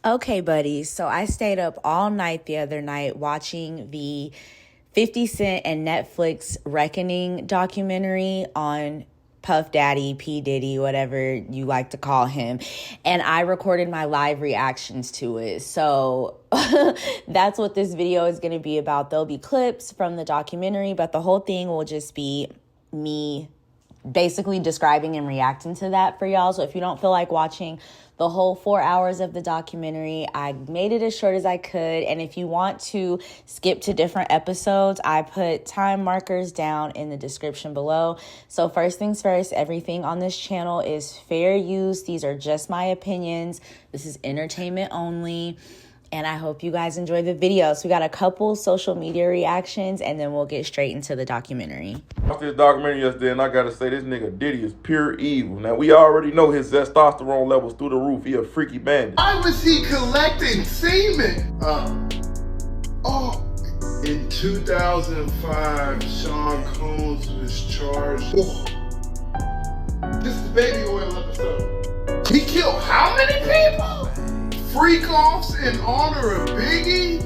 Okay, buddies. So I stayed up all night the other night watching the 50 Cent and Netflix Reckoning documentary on Puff Daddy, P. Diddy, whatever you like to call him. And I recorded my live reactions to it. So that's what this video is going to be about. There'll be clips from the documentary, but the whole thing will just be me basically describing and reacting to that for y'all. So if you don't feel like watching the whole 4 hours of the documentary, I made it as short as I could. And if you want to skip to different episodes, I put time markers down in the description below. So first things first, everything on this channel is fair use. These are just my opinions. This is entertainment only. And I hope you guys enjoy the video. So we got a couple social media reactions, and then we'll get straight into the documentary. I watched this documentary yesterday, and I gotta say, this nigga Diddy is pure evil. Now, we already know his testosterone levels through the roof. He a freaky bandit. Why was he collecting semen? In 2005, Sean Combs was charged. This is the baby oil episode. He killed how many people? Freak-offs in honor of Biggie?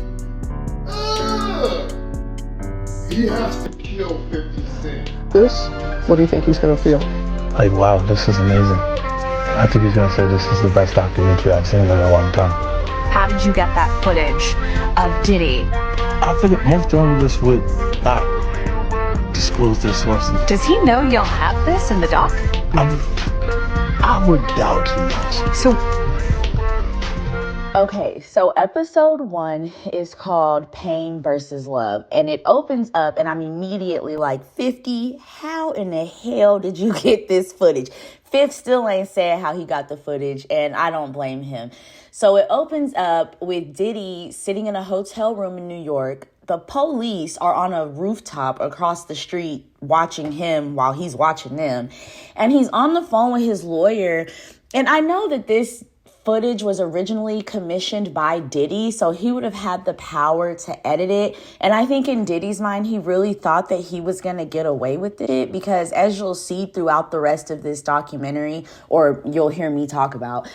He has to kill 50 Cent. This? What do you think he's gonna feel? Like, wow, this is amazing. I think he's gonna say this is the best documentary I've seen in a long time. How did you get that footage of Diddy? I figured most journalists would not disclose their sources. Does he know you'll have this in the doc? I would doubt he knows. So Okay, so episode 1 is called Pain versus Love, and it opens up and I'm immediately like, 50, how in the hell did you get this footage? Fifth still ain't said how he got the footage, and I don't blame him. So it opens up with Diddy sitting in a hotel room in New York. The police are on a rooftop across the street watching him while he's watching them, and he's on the phone with his lawyer. And I know that this footage was originally commissioned by Diddy, so he would have had the power to edit it. And I think in Diddy's mind, he really thought that he was going to get away with it, because as you'll see throughout the rest of this documentary, or you'll hear me talk about,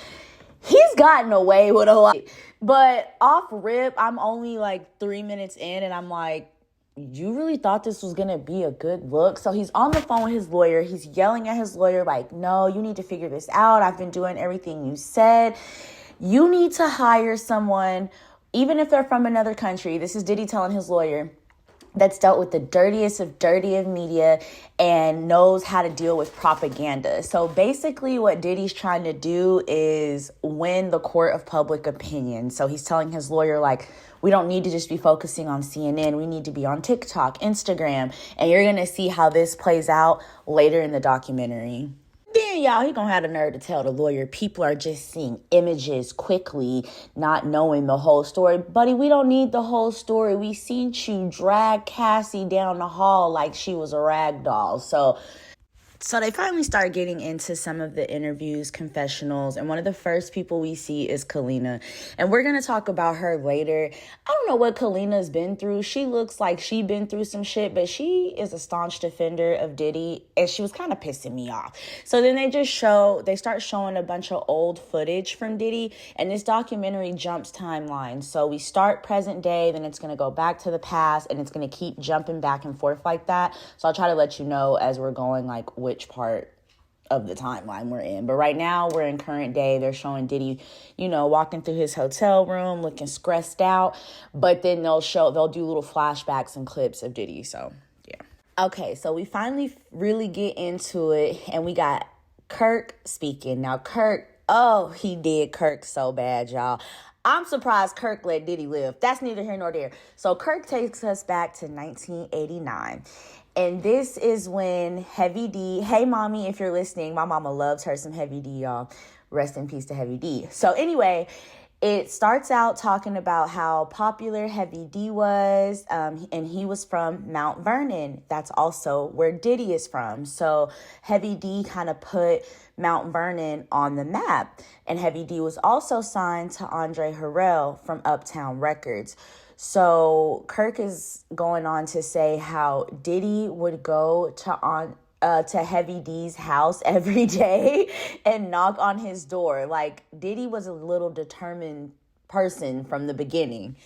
he's gotten away with a lot. But off rip, I'm only like 3 minutes in and I'm like, you really thought this was going to be a good look? So he's on the phone with his lawyer. He's yelling at his lawyer like, no, you need to figure this out. I've been doing everything you said. You need to hire someone, even if they're from another country. This is Diddy telling his lawyer, that's dealt with the dirtiest of dirty of media and knows how to deal with propaganda. So basically what Diddy's trying to do is win the court of public opinion. So he's telling his lawyer, like, we don't need to just be focusing on CNN. We need to be on TikTok, Instagram. And you're going to see how this plays out later in the documentary. Then, y'all, he gonna have the nerve to tell the lawyer people are just seeing images quickly, not knowing the whole story. Buddy, we don't need the whole story. We seen you drag Cassie down the hall like she was a rag doll. So they finally start getting into some of the interviews, confessionals, and one of the first people we see is Kalina. And we're going to talk about her later. I don't know what Kalina's been through. She looks like she's been through some shit, but she is a staunch defender of Diddy, and she was kind of pissing me off. So then they start showing a bunch of old footage from Diddy, and this documentary jumps timelines. So we start present day, then it's going to go back to the past, and it's going to keep jumping back and forth like that. So I'll try to let you know as we're going, like, which part of the timeline we're in. But right now we're in current day. They're showing Diddy, walking through his hotel room looking stressed out, but then they'll do little flashbacks and clips of Diddy. So yeah. Okay, so we finally really get into it, and we got Kirk speaking. Now Kirk, he did Kirk so bad, y'all. I'm surprised Kirk let Diddy live. That's neither here nor there. So Kirk takes us back to 1989. And this is when Heavy D, hey mommy, if you're listening, my mama loves her some Heavy D, y'all. Rest in peace to Heavy D. So anyway, it starts out talking about how popular Heavy D was, and he was from Mount Vernon. That's also where Diddy is from. So Heavy D kind of put Mount Vernon on the map. And Heavy D was also signed to Andre Harrell from Uptown Records. So Kirk is going on to say how Diddy would go to Heavy D's house every day and knock on his door. Like, Diddy was a little determined person from the beginning.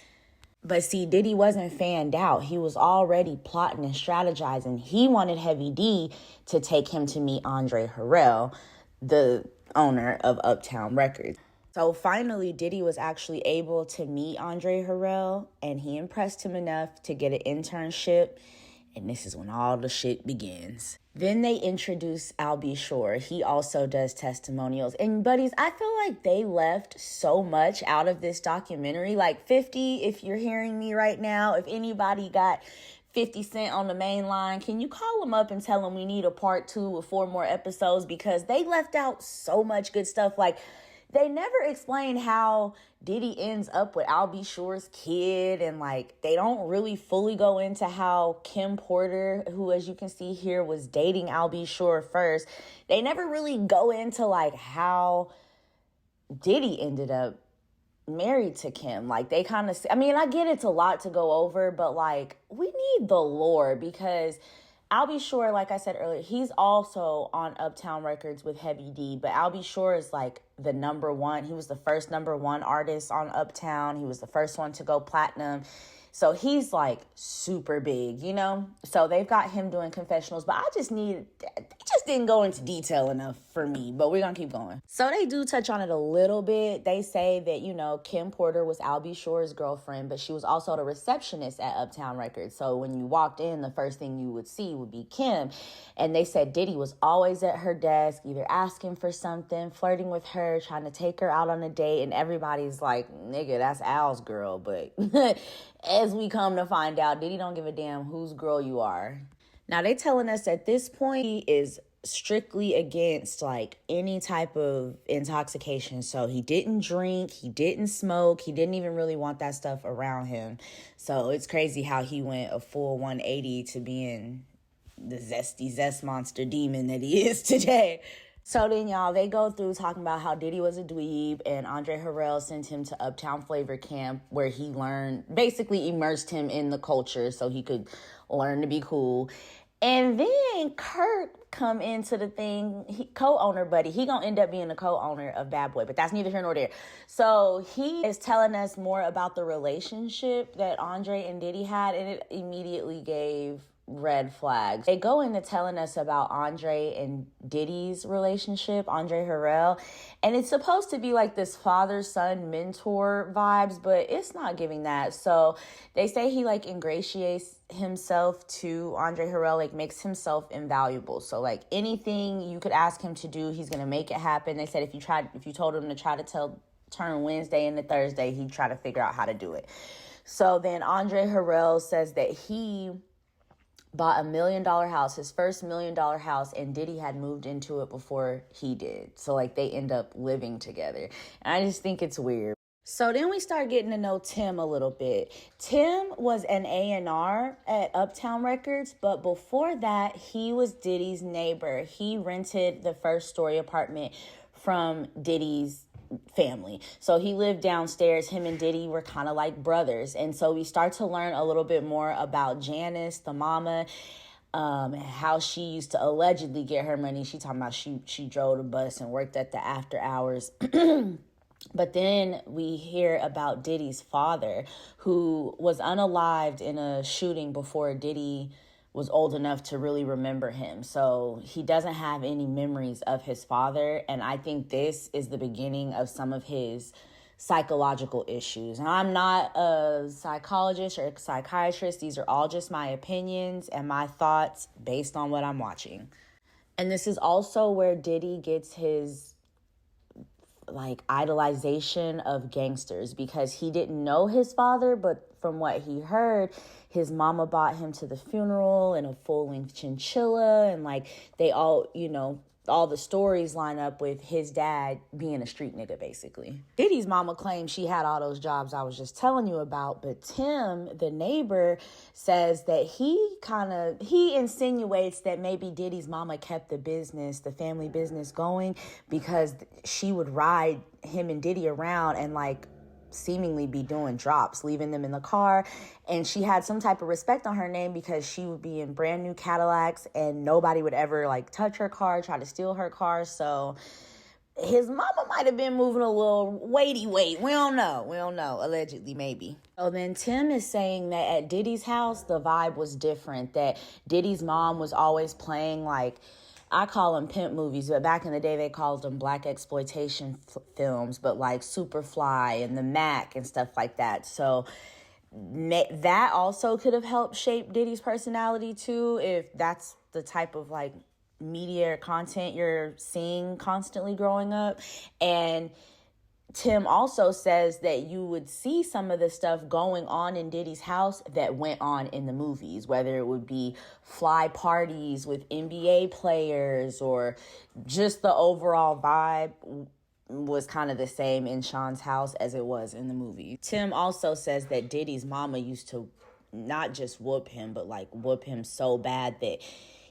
But see, Diddy wasn't fanned out. He was already plotting and strategizing. He wanted Heavy D to take him to meet Andre Harrell, the owner of Uptown Records. So finally, Diddy was actually able to meet Andre Harrell, and he impressed him enough to get an internship. And this is when all the shit begins. Then they introduce Al B. Shore. He also does testimonials. And buddies, I feel like they left so much out of this documentary. Like 50, if you're hearing me right now, if anybody got 50 Cent on the main line, can you call them up and tell them we need a part 2 with 4 more episodes? Because they left out so much good stuff. Like, they never explain how Diddy ends up with Al B. Shore's kid. And like, they don't really fully go into how Kim Porter, who as you can see here was dating Al B. Shore first. They never really go into like how Diddy ended up married to Kim. Like, they kind of, I mean, I get it's a lot to go over, but like, we need the lore, because Al B. Shore, like I said earlier, he's also on Uptown Records with Heavy D, but Al B. Shore is like the number one. He was the first number one artist on Uptown. He was the first one to go platinum. So he's like super big, you know? So they've got him doing confessionals, but they just didn't go into detail enough for me, but we're gonna keep going. So they do touch on it a little bit. They say that, you know, Kim Porter was Al B. Shore's girlfriend, but she was also the receptionist at Uptown Records. So when you walked in, the first thing you would see would be Kim. And they said Diddy was always at her desk, either asking for something, flirting with her, trying to take her out on a date. And everybody's like, nigga, that's Al's girl. But as we come to find out, Diddy don't give a damn whose girl you are. Now, they telling us at this point he is strictly against like any type of intoxication. So he didn't drink, he didn't smoke, he didn't even really want that stuff around him. So it's crazy how he went a full 180 to being the zest monster demon that he is today. So then, y'all, they go through talking about how Diddy was a dweeb and Andre Harrell sent him to Uptown Flavor Camp, where he basically immersed him in the culture so he could learn to be cool. And then Kurt come into the thing, co-owner buddy. He gonna end up being the co-owner of Bad Boy, but that's neither here nor there. So he is telling us more about the relationship that Andre and Diddy had, and it immediately gave red flags. They go into telling us about Andre and Diddy's relationship, Andre Harrell, and it's supposed to be like this father-son mentor vibes, but it's not giving that. So they say he like ingratiates himself to Andre Harrell, like makes himself invaluable. So like anything you could ask him to do, he's gonna make it happen. They said if you told him to try to turn Wednesday into Thursday, he'd try to figure out how to do it. So then Andre Harrell says that he bought $1 million house, his first $1 million house, and Diddy had moved into it before he did. So like they end up living together. And I just think it's weird. So then we start getting to know Tim a little bit. Tim was an A&R at Uptown Records, but before that, he was Diddy's neighbor. He rented the first story apartment from Diddy's family. So he lived downstairs. Him and Diddy were kind of like brothers. And so we start to learn a little bit more about Janice, the mama, how she used to allegedly get her money. She talking about she drove the bus and worked at the after hours. But then we hear about Diddy's father, who was unalived in a shooting before Diddy was old enough to really remember him. So he doesn't have any memories of his father. And I think this is the beginning of some of his psychological issues. And I'm not a psychologist or a psychiatrist. These are all just my opinions and my thoughts based on what I'm watching. And this is also where Diddy gets his like idolization of gangsters, because he didn't know his father, but from what he heard, his mama bought him to the funeral in a full-length chinchilla, and like they all, you know, all the stories line up with his dad being a street nigga, basically. Diddy's mama claims she had all those jobs I was just telling you about, but Tim, the neighbor, says that he insinuates that maybe Diddy's mama kept the family business going because she would ride him and Diddy around and like seemingly be doing drops, leaving them in the car. And she had some type of respect on her name because she would be in brand new Cadillacs and nobody would ever like touch her car, try to steal her car. So his mama might have been moving a little weighty weight. We don't know. Allegedly, maybe. So then Tim is saying that at Diddy's house, the vibe was different. That Diddy's mom was always playing, like, I call them pimp movies, but back in the day they called them black exploitation films, but like Superfly and the Mac and stuff like that. So that also could have helped shape Diddy's personality too, if that's the type of like media or content you're seeing constantly growing up. And Tim also says that you would see some of the stuff going on in Diddy's house that went on in the movies, whether it would be fly parties with NBA players or just the overall vibe was kind of the same in Sean's house as it was in the movie. Tim also says that Diddy's mama used to not just whoop him, but like whoop him so bad that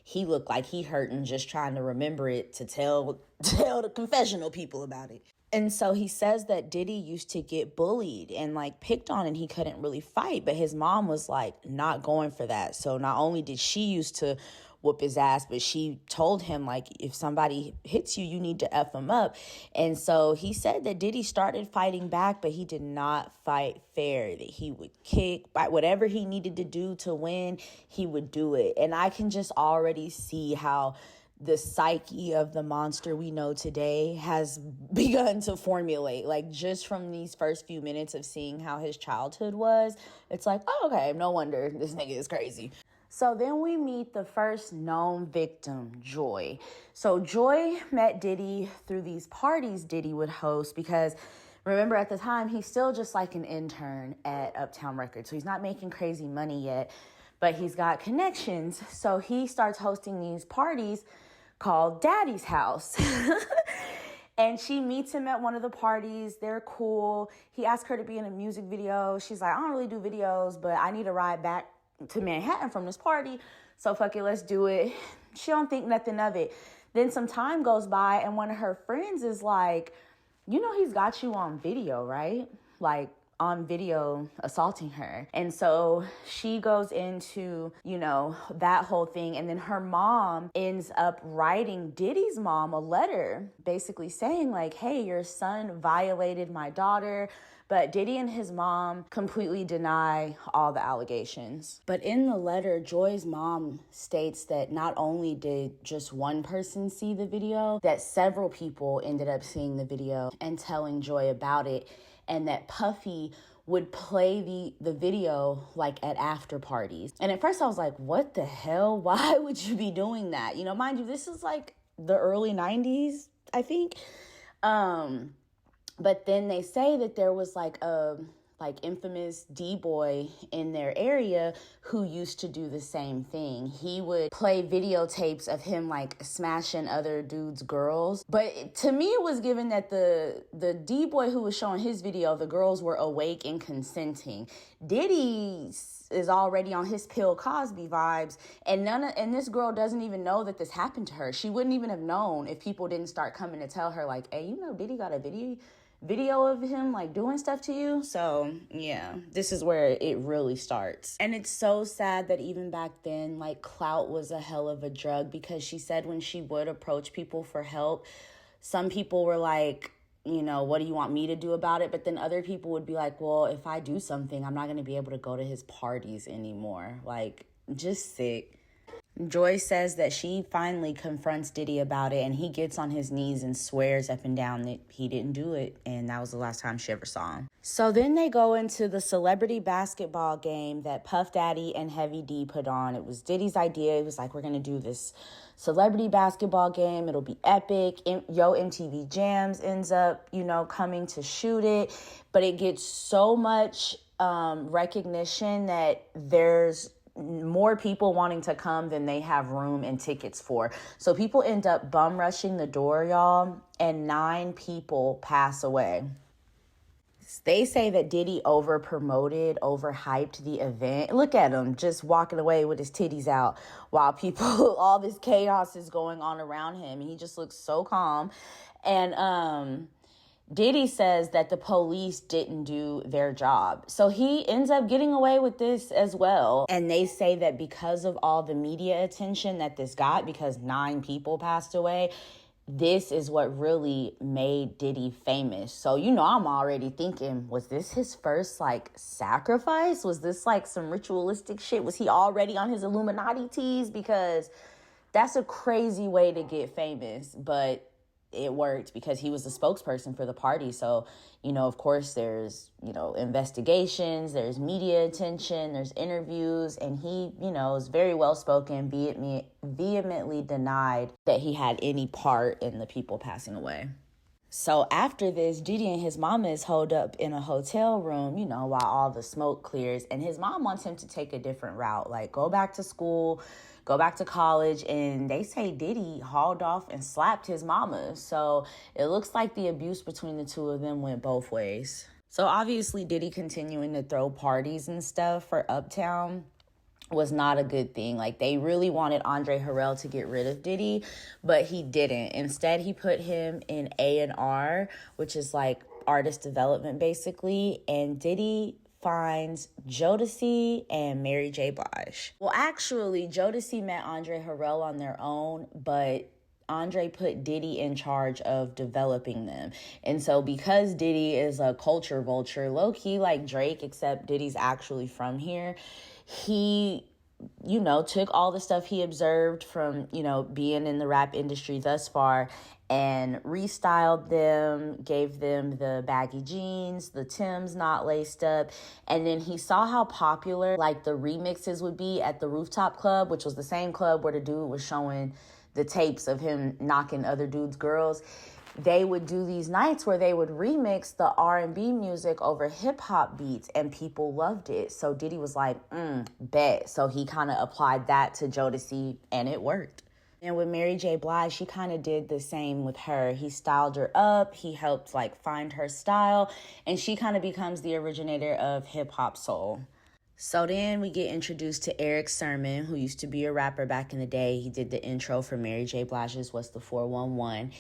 he looked like he hurting just trying to remember it to tell the confessional people about it. And so he says that Diddy used to get bullied and like picked on and he couldn't really fight, but his mom was like not going for that. So not only did she used to whoop his ass, but she told him like, if somebody hits you, you need to F them up. And so he said that Diddy started fighting back, but he did not fight fair, that he would kick, whatever he needed to do to win, he would do it. And I can just already see how the psyche of the monster we know today has begun to formulate. Like, just from these first few minutes of seeing how his childhood was, it's like, oh, okay, no wonder this nigga is crazy. So then we meet the first known victim, Joy. So Joy met Diddy through these parties Diddy would host, because remember at the time, he's still just like an intern at Uptown Records. So he's not making crazy money yet, but he's got connections. So he starts hosting these parties called Daddy's House. And she meets him at one of the parties. They're cool. He asked her to be in a music video. She's like, I don't really do videos, but I need a ride back to Manhattan from this party. So fuck it, let's do it. She don't think nothing of it. Then some time goes by and one of her friends is like, you know, he's got you on video, right? Like, on video assaulting her. And so she goes into, you know, that whole thing. And then her mom ends up writing Diddy's mom a letter basically saying like, hey, your son violated my daughter. But Diddy and his mom completely deny all the allegations. But in the letter, Joy's mom states that not only did just one person see the video, that several people ended up seeing the video and telling Joy about it. And that Puffy would play the video like at after parties. And at first I was like, what the hell? Why would you be doing that? You know, mind you, this is like the early 90s, I think. But then they say that there was like a infamous D-boy in their area who used to do the same thing. He would play videotapes of him like smashing other dudes' girls. But to me, it was given that the D-boy who was showing his video, the girls were awake and consenting. Diddy is already on his Bill Cosby vibes, and this girl doesn't even know that this happened to her. She wouldn't even have known if people didn't start coming to tell her like, hey, you know, Diddy got a video of him like doing stuff to you. So yeah, this is where it really starts. And it's so sad that even back then, like, clout was a hell of a drug, because she said when she would approach people for help, some people were like, you know, what do you want me to do about it? But then other people would be like, well, if I do something, I'm not going to be able to go to his parties anymore. Like, just sick. Joy says that she finally confronts Diddy about it, and he gets on his knees and swears up and down that he didn't do it, and that was the last time she ever saw him. So then they go into the celebrity basketball game that Puff Daddy and Heavy D put on. It was Diddy's idea. It was like, we're going to do this celebrity basketball game. It'll be epic. Yo MTV Jams ends up, you know, coming to shoot it, but it gets so much recognition that there's more people wanting to come than they have room and tickets for. So people end up bum rushing the door, y'all, and 9 people pass away. They say that Diddy over-promoted, over-hyped the event. Look at him just walking away with his titties out while people, all this chaos is going on around him. He just looks so calm. And Diddy says that the police didn't do their job. So he ends up getting away with this as well. And they say that because of all the media attention that this got, because 9 people passed away, this is what really made Diddy famous. So, I'm already thinking, was this his first, sacrifice? Was this, some ritualistic shit? Was he already on his Illuminati teas? Because that's a crazy way to get famous. But it worked because he was the spokesperson for the party. So, of course, there's, investigations, there's media attention, there's interviews, and he, is very well-spoken, vehemently denied that he had any part in the people passing away. So after this, Diddy and his mama is holed up in a hotel room, while all the smoke clears. And his mom wants him to take a different route, go back to school, go back to college. And they say Diddy hauled off and slapped his mama. So it looks like the abuse between the two of them went both ways. So obviously Diddy continuing to throw parties and stuff for Uptown was not a good thing. They really wanted Andre Harrell to get rid of Diddy, but he didn't. Instead, he put him in A&R, which is artist development basically, and Diddy finds Jodeci and Mary J. Blige. Well, actually, Jodeci met Andre Harrell on their own, but Andre put Diddy in charge of developing them. And so because Diddy is a culture vulture, low-key like Drake, except Diddy's actually from here, he, took all the stuff he observed from, being in the rap industry thus far and restyled them, gave them the baggy jeans, the Timbs not laced up. And then he saw how popular the remixes would be at the Rooftop Club, which was the same club where the dude was showing the tapes of him knocking other dudes' girls. They would do these nights where they would remix the R&B music over hip hop beats, and people loved it. So Diddy was like, bet. So he kind of applied that to Jodeci, and it worked. And with Mary J. Blige, he kind of did the same with her. He styled her up. He helped find her style, and she kind of becomes the originator of hip hop soul. So then we get introduced to Eric Sermon, who used to be a rapper back in the day. He did the intro for Mary J. Blige's What's the 411,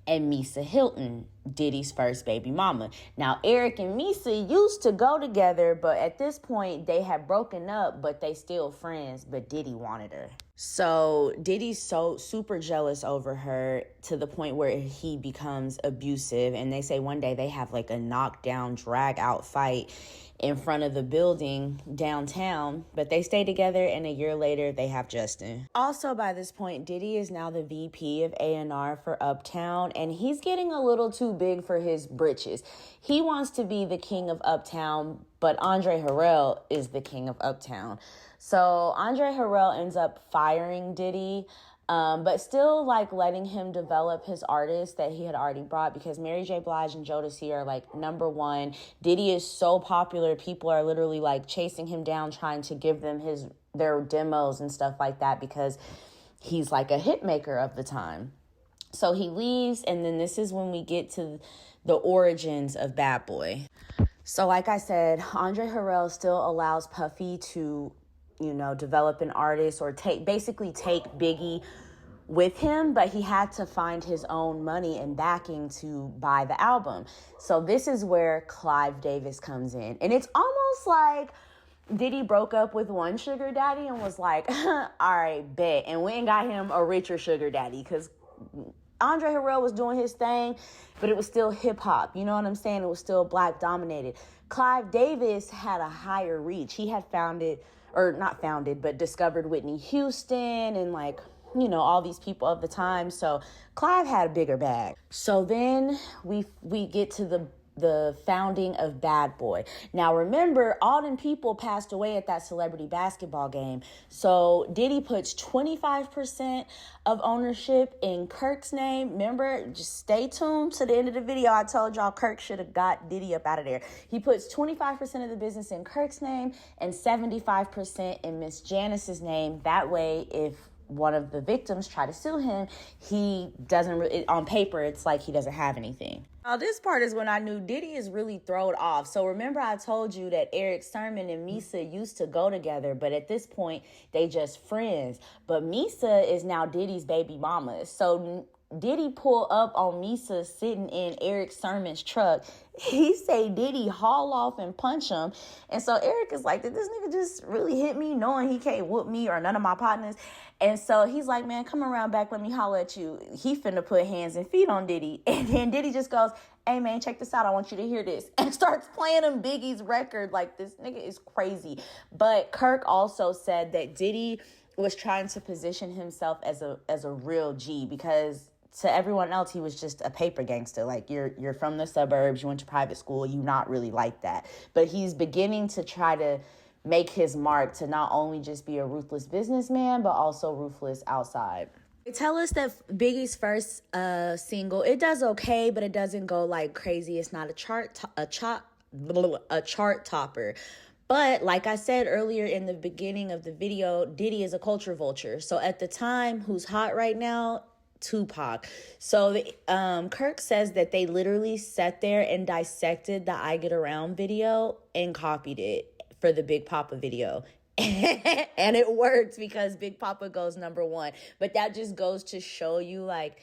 and Misa Hilton, Diddy's first baby mama. Now, Eric and Misa used to go together, but at this point, they had broken up, but they still friends, but Diddy wanted her. So Diddy's so super jealous over her to the point where he becomes abusive. And they say one day they have a knockdown, drag out fight in front of the building downtown, but they stay together, and a year later they have Justin. Also, by this point, Diddy is now the VP of A&R for Uptown, and he's getting a little too big for his britches. He wants to be the king of Uptown, but Andre Harrell is the king of Uptown. So Andre Harrell ends up firing Diddy, but still letting him develop his artists that he had already brought, because Mary J. Blige and Jodeci are number one. Diddy is so popular, people are literally chasing him down, trying to give them their demos and stuff like that, because he's a hit maker of the time. So he leaves, and then this is when we get to the origins of Bad Boy. So like I said, Andre Harrell still allows Puffy to develop an artist or take Biggie with him, but he had to find his own money and backing to buy the album. So this is where Clive Davis comes in. And it's almost like Diddy broke up with one sugar daddy and was like, all right, bet. And went and got him a richer sugar daddy, because Andre Harrell was doing his thing, but it was still hip hop. You know what I'm saying? It was still black dominated. Clive Davis had a higher reach. He had discovered Whitney Houston and all these people of the time. So Clive had a bigger bag. So then we get to the founding of Bad Boy. Now remember, all them people passed away at that celebrity basketball game. So Diddy puts 25% of ownership in Kirk's name. Remember, just stay tuned to the end of the video. I told y'all Kirk should have got Diddy up out of there. He puts 25% of the business in Kirk's name and 75% in Miss Janice's name. That way, if one of the victims try to sue him, he doesn't, on paper, it's he doesn't have anything. Now, this part is when I knew Diddy is really thrown off. So remember I told you that Eric Sermon and Misa used to go together, but at this point, they just friends. But Misa is now Diddy's baby mama. So Diddy pull up on Misa sitting in Eric Sermon's truck. He say Diddy haul off and punch him. And so Eric is like, did this nigga just really hit me knowing he can't whoop me or none of my partners? And so he's like, man, come around back. Let me holler at you. He finna put hands and feet on Diddy. And then Diddy just goes, hey, man, check this out. I want you to hear this. And starts playing him Biggie's record. Like, this nigga is crazy. But Kirk also said that Diddy was trying to position himself as a real G, because to everyone else, he was just a paper gangster. Like, you're from the suburbs, you went to private school, you not really like that. But he's beginning to try to make his mark to not only just be a ruthless businessman, but also ruthless outside. They tell us that Biggie's first single, it does okay, but it doesn't go like crazy. It's not a chart topper. But like I said earlier in the beginning of the video, Diddy is a culture vulture. So at the time, who's hot right now? Tupac. So Kirk says that they literally sat there and dissected the I Get Around video and copied it for the Big Papa video. And it works because Big Papa goes #1. But that just goes to show you, like,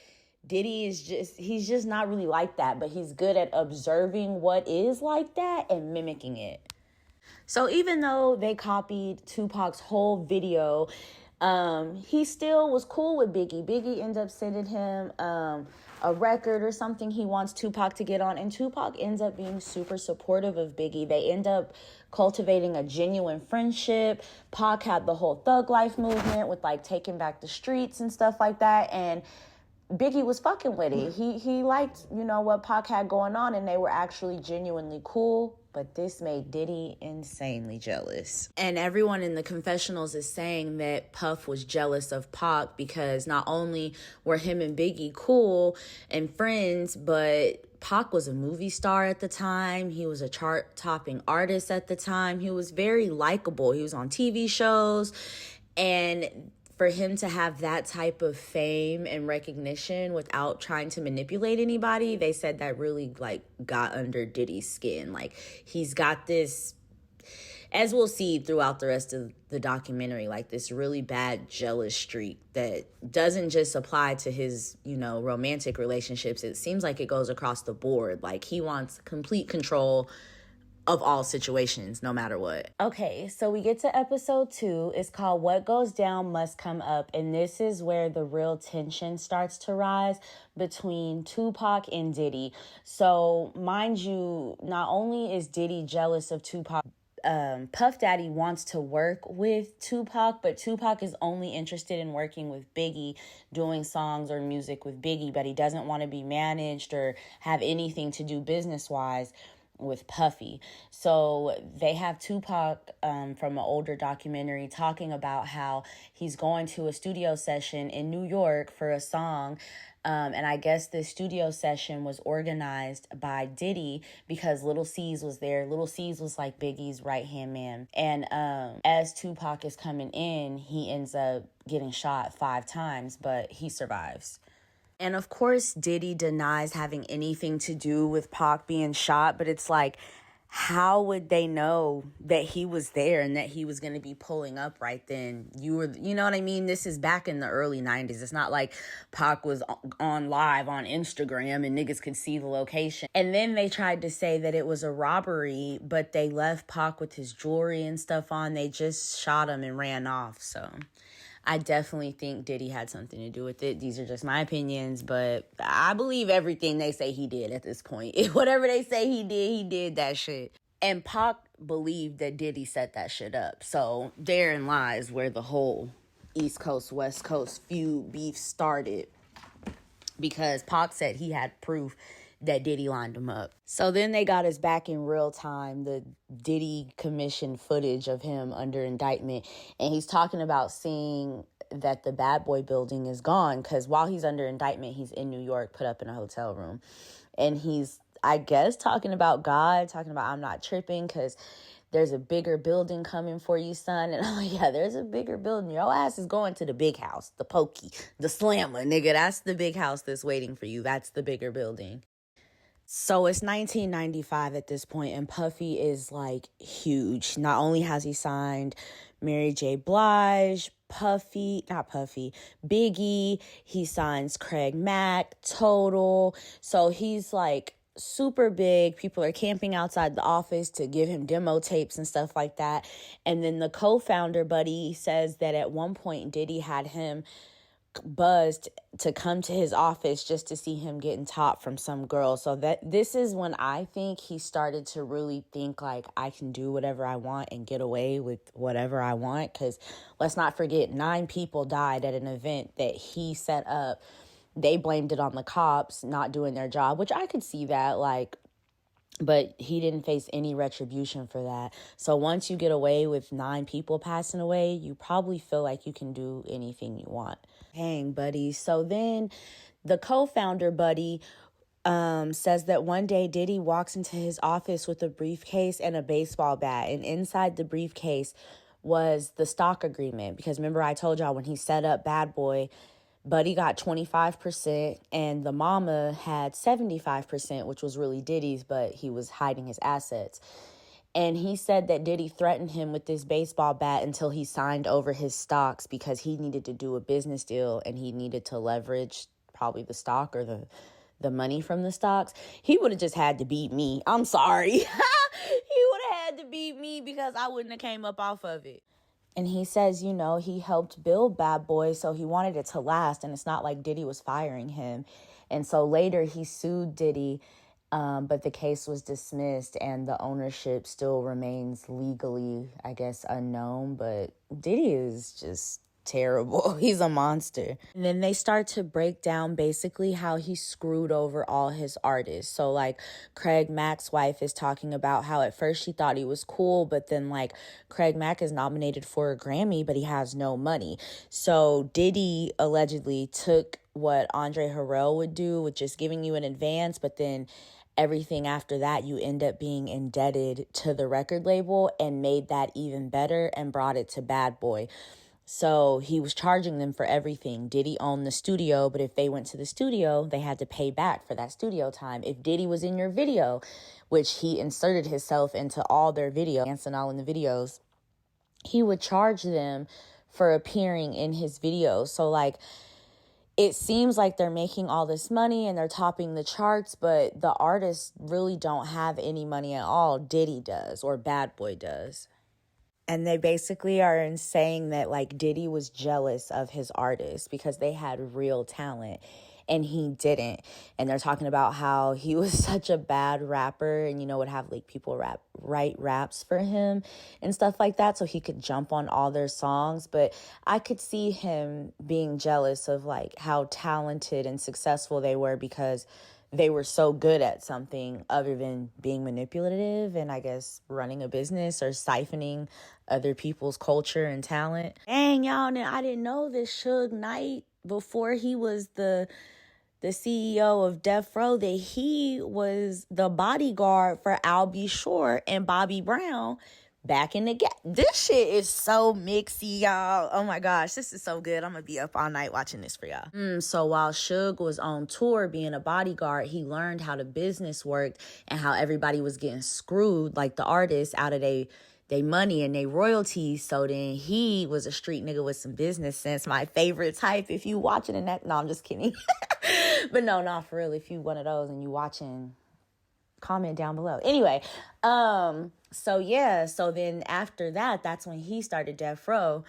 Diddy is he's just not really like that, but he's good at observing what is like that and mimicking it. So even though they copied Tupac's whole video, he still was cool with Biggie. Biggie ends up sending him a record or something he wants Tupac to get on, and Tupac ends up being super supportive of Biggie. They end up cultivating a genuine friendship. Pac had the whole thug life movement with like taking back the streets and stuff like that, and Biggie was fucking with it. He liked, what Pac had going on, and they were actually genuinely cool. But this made Diddy insanely jealous. And everyone in the confessionals is saying that Puff was jealous of Pac because not only were him and Biggie cool and friends, but Pac was a movie star at the time. He was a chart-topping artist at the time. He was very likable. He was on TV shows. And for him to have that type of fame and recognition without trying to manipulate anybody, they said that really got under Diddy's skin. Like, he's got this, as we'll see throughout the rest of the documentary, like this really bad jealous streak that doesn't just apply to his, romantic relationships. It seems like it goes across the board. Like, he wants complete control of all situations, no matter what. Okay, so we get to episode 2. It's called What Goes Down Must Come Up. And this is where the real tension starts to rise between Tupac and Diddy. So mind you, not only is Diddy jealous of Tupac, Puff Daddy wants to work with Tupac, but Tupac is only interested in working with Biggie, doing songs or music with Biggie, but he doesn't want to be managed or have anything to do business-wise with Puffy. So they have Tupac from an older documentary talking about how he's going to a studio session in New York for a song. And I guess this studio session was organized by Diddy because Little C's was there. Little C's was like Biggie's right-hand man. And as Tupac is coming in, he ends up getting shot 5 times, but he survives. And of course, Diddy denies having anything to do with Pac being shot, but it's like, how would they know that he was there and that he was going to be pulling up right then? You know what I mean? This is back in the early 90s. It's not like Pac was on live on Instagram and niggas could see the location. And then they tried to say that it was a robbery, but they left Pac with his jewelry and stuff on. They just shot him and ran off. So I definitely think Diddy had something to do with it. These are just my opinions, but I believe everything they say he did at this point. Whatever they say he did that shit. And Pac believed that Diddy set that shit up. So therein lies where the whole East Coast, West Coast feud beef started. Because Pac said he had proof that Diddy lined him up. So then they got us back in real time, the Diddy commissioned footage of him under indictment. And he's talking about seeing that the Bad Boy building is gone because while he's under indictment, he's in New York, put up in a hotel room. And he's, I guess, talking about God, talking about I'm not tripping because there's a bigger building coming for you, son. And I'm like, yeah, there's a bigger building. Your ass is going to the big house, the pokey, the slammer, nigga. That's the big house that's waiting for you. That's the bigger building. So it's 1995 at this point, and Puffy is like huge. Not only has he signed Mary J. Blige, Biggie, he signs Craig Mack, Total. So he's like super big. People are camping outside the office to give him demo tapes and stuff like that. And then the co-founder buddy says that at one point Diddy had him buzzed to come to his office just to see him getting top from some girl. So that this is when I think he started to really think like, I can do whatever I want and get away with whatever I want. Because let's not forget, 9 people died at an event that he set up. They blamed it on the cops not doing their job, which I could see that, like, but he didn't face any retribution for that. So once you get away with 9 people passing away, you probably feel like you can do anything you want. Hang, buddy. So then the co-founder buddy says that one day Diddy walks into his office with a briefcase and a baseball bat. And inside the briefcase was the stock agreement. Because remember I told y'all when he set up Bad Boy, Buddy got 25% and the mama had 75%, which was really Diddy's, but he was hiding his assets. And he said that Diddy threatened him with this baseball bat until he signed over his stocks because he needed to do a business deal and he needed to leverage probably the stock or the money from the stocks. He would have just had to beat me. I'm sorry. He would have had to beat me because I wouldn't have came up off of it. And he says, you know, he helped build Bad Boy, so he wanted it to last. And it's not like Diddy was firing him. And so later he sued Diddy, but the case was dismissed and the ownership still remains legally, I guess, unknown. But Diddy is just terrible. He's a monster. And then they start to break down basically how he screwed over all his artists. So like Craig Mack's wife is talking about how at first she thought he was cool, but then like Craig Mack is nominated for a Grammy, but he has no money. So Diddy allegedly took what Andre Harrell would do with just giving you an advance, but then everything after that, you end up being indebted to the record label and made that even better and brought it to Bad Boy. So he was charging them for everything. Diddy owned the studio, but if they went to the studio, they had to pay back for that studio time. If Diddy was in your video, which he inserted himself into all their videos and all in the videos, he would charge them for appearing in his videos. So like, it seems like they're making all this money and they're topping the charts, but the artists really don't have any money at all. Diddy does, or Bad Boy does. And they basically are saying that like Diddy was jealous of his artists because they had real talent and he didn't. And they're talking about how he was such a bad rapper and, you know, would have like people write raps for him and stuff like that so he could jump on all their songs. But I could see him being jealous of like how talented and successful they were because they were so good at something other than being manipulative and I guess running a business or siphoning other people's culture and talent. Dang, y'all, I didn't know this Suge Knight before he was the CEO of Death Row that he was the bodyguard for Al B. Shore and Bobby Brown back in the game. This shit is so mixy, y'all. Oh my gosh, this is so good. I'm gonna be up all night watching this for y'all. So while Suge was on tour being a bodyguard, he learned how the business worked and how everybody was getting screwed, like the artists, out of they money and they royalties. So then he was a street nigga with some business sense. My favorite type. If you watching and that, no, I'm just kidding. But no, for real. If you one of those and you watching, comment down below. Anyway, so yeah, so then after that, that's when he started Death Row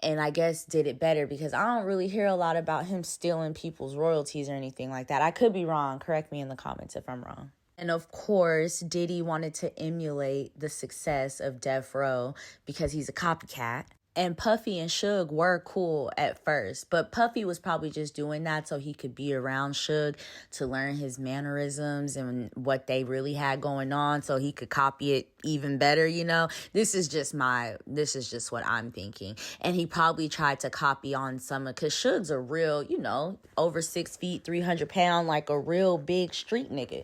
and I guess did it better because I don't really hear a lot about him stealing people's royalties or anything like that. I could be wrong. Correct me in the comments if I'm wrong. And of course, Diddy wanted to emulate the success of Death Row because he's a copycat. And Puffy and Suge were cool at first, but Puffy was probably just doing that so he could be around Suge to learn his mannerisms and what they really had going on so he could copy it even better, you know? This is just what I'm thinking. And he probably tried to copy on some of, cause Suge's a real, you know, over 6 feet, 300 pound, like a real big street nigga.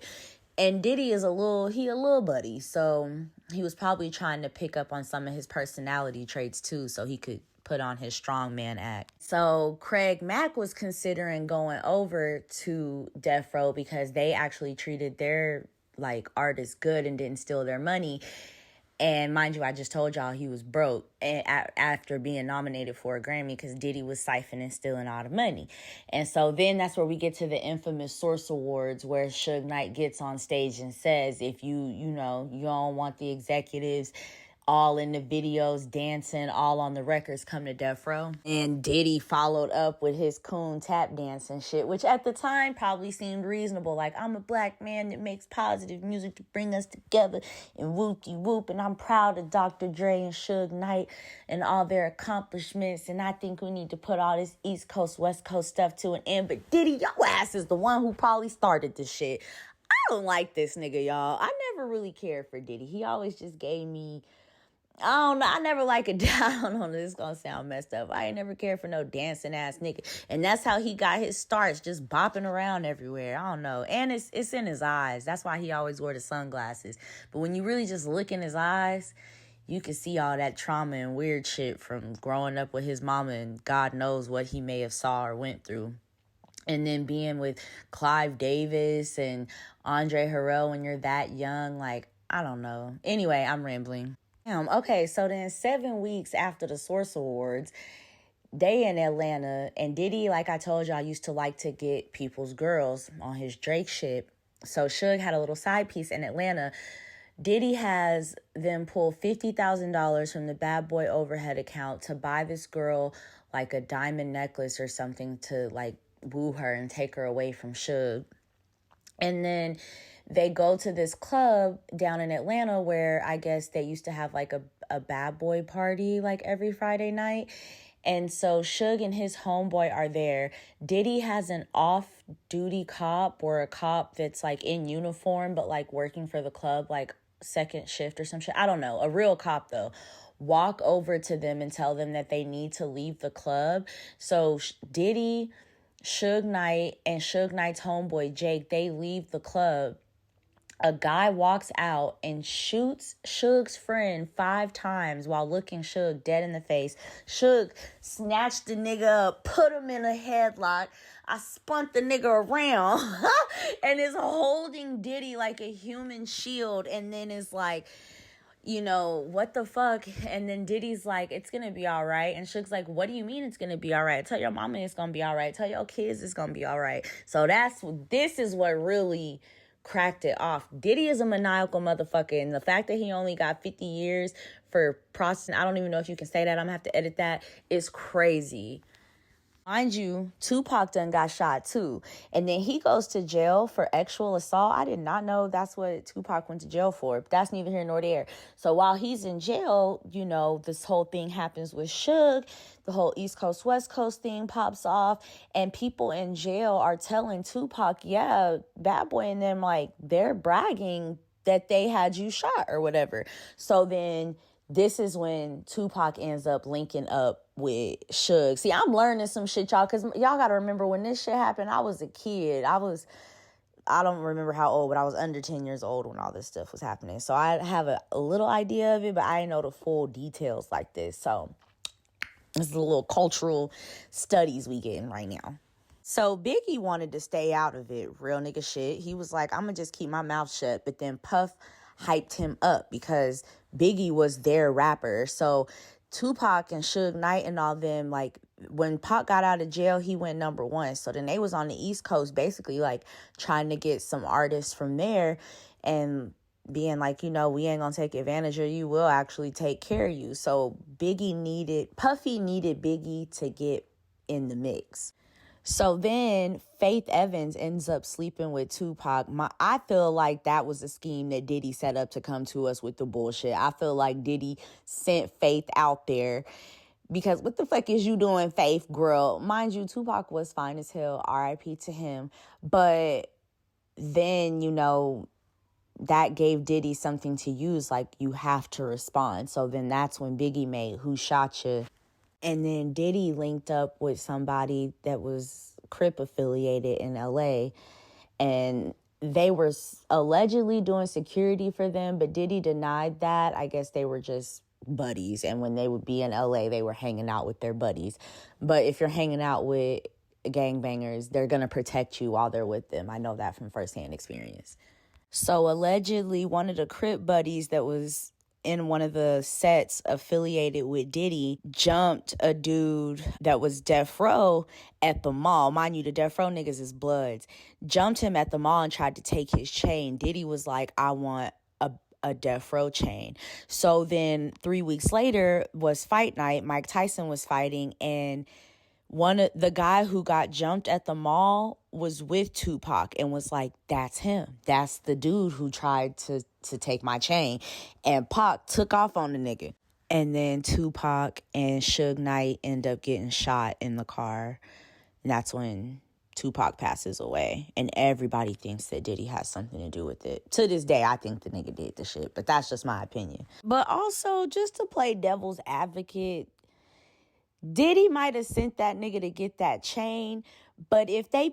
And Diddy is a little buddy. So he was probably trying to pick up on some of his personality traits too. So he could put on his strongman act. So Craig Mack was considering going over to Death Row because they actually treated their like artists good and didn't steal their money. And mind you, I just told y'all he was broke after being nominated for a Grammy because Diddy was siphoning, stealing all the money. And so then that's where we get to the infamous Source Awards where Suge Knight gets on stage and says, if you don't want the executives all in the videos, dancing, all on the records, come to Death Row. And Diddy followed up with his coon tap dance and shit, which at the time probably seemed reasonable. Like, I'm a black man that makes positive music to bring us together and whoop-de-whoop. And I'm proud of Dr. Dre and Suge Knight and all their accomplishments. And I think we need to put all this East Coast, West Coast stuff to an end. But Diddy, your ass is the one who probably started this shit. I don't like this nigga, y'all. I never really cared for Diddy. He always just gave me... I don't know. I never like it down on this. It's gonna sound messed up. I ain't never cared for no dancing ass nigga. And that's how he got his starts, just bopping around everywhere. I don't know. And it's in his eyes. That's why he always wore the sunglasses. But when you really just look in his eyes, you can see all that trauma and weird shit from growing up with his mama and God knows what he may have saw or went through. And then being with Clive Davis and Andre Harrell when you're that young, like, I don't know. Anyway, I'm rambling. Okay, so then 7 weeks after the Source Awards, they in Atlanta, and Diddy, like I told y'all, used to like to get people's girls on his Drake shit. So Suge had a little side piece in Atlanta. Diddy has them pull $50,000 from the Bad Boy overhead account to buy this girl like a diamond necklace or something to like woo her and take her away from Suge. And then they go to this club down in Atlanta where I guess they used to have like a bad boy party like every Friday night. And so Suge and his homeboy are there. Diddy has an off-duty cop or a cop that's like in uniform but like working for the club like second shift or some shit. I don't know. A real cop though. Walk over to them and tell them that they need to leave the club. So Diddy, Suge Knight, and Suge Knight's homeboy Jake, they leave the club. A guy walks out and shoots Suge's friend 5 times while looking Suge dead in the face. Suge snatched the nigga up, put him in a headlock. I spun the nigga around and is holding Diddy like a human shield. And then is like, you know, what the fuck? And then Diddy's like, it's going to be all right. And Suge's like, what do you mean it's going to be all right? Tell your mama it's going to be all right. Tell your kids it's going to be all right. So this is what really cracked it off. Diddy is a maniacal motherfucker, and the fact that he only got 50 years for prostitution, I don't even know if you can say that, I'm gonna have to edit that, is crazy. Mind you, Tupac done got shot too. And then he goes to jail for sexual assault. I did not know that's what Tupac went to jail for. But that's neither here nor there. So while he's in jail, you know, this whole thing happens with Suge. The whole East Coast, West Coast thing pops off. And people in jail are telling Tupac, yeah, Bad Boy and them, like, they're bragging that they had you shot or whatever. So then this is when Tupac ends up linking up with Suge. See, I'm learning some shit, y'all, because y'all got to remember when this shit happened, I was a kid. I don't remember how old, but I was under 10 years old when all this stuff was happening. So I have a little idea of it, but I didn't know the full details like this. So this is a little cultural studies we getting right now. So Biggie wanted to stay out of it, real nigga shit. He was like, I'm going to just keep my mouth shut. But then Puff hyped him up because Biggie was their rapper. So Tupac and Suge Knight and all them, like, when Pac got out of jail, he went #1. So then they was on the East Coast basically, like, trying to get some artists from there and being like, you know, we ain't gonna take advantage of you. We'll actually take care of you. So Puffy needed Biggie to get in the mix. So then Faith Evans ends up sleeping with Tupac. I feel like that was a scheme that Diddy set up to come to us with the bullshit. I feel like Diddy sent Faith out there because what the fuck is you doing, Faith, girl? Mind you, Tupac was fine as hell, R.I.P. to him. But then, you know, that gave Diddy something to use, like, you have to respond. So then that's when Biggie made Who Shot Ya? And then Diddy linked up with somebody that was Crip affiliated in LA. And they were allegedly doing security for them, but Diddy denied that. I guess they were just buddies. And when they would be in LA, they were hanging out with their buddies. But if you're hanging out with gangbangers, they're going to protect you while they're with them. I know that from firsthand experience. So allegedly, one of the Crip buddies that was in one of the sets affiliated with Diddy jumped a dude that was death row at the mall. Mind you, the death row niggas is bloods. Jumped him at the mall and tried to take his chain. Diddy was like, I want a death row chain. So then 3 weeks later was fight night. Mike Tyson was fighting, and the guy who got jumped at the mall was with Tupac and was like, that's him. That's the dude who tried to take my chain. And Pac took off on the nigga. And then Tupac and Suge Knight end up getting shot in the car. And that's when Tupac passes away. And everybody thinks that Diddy has something to do with it. To this day, I think the nigga did the shit. But that's just my opinion. But also, just to play devil's advocate, Diddy might have sent that nigga to get that chain, but if they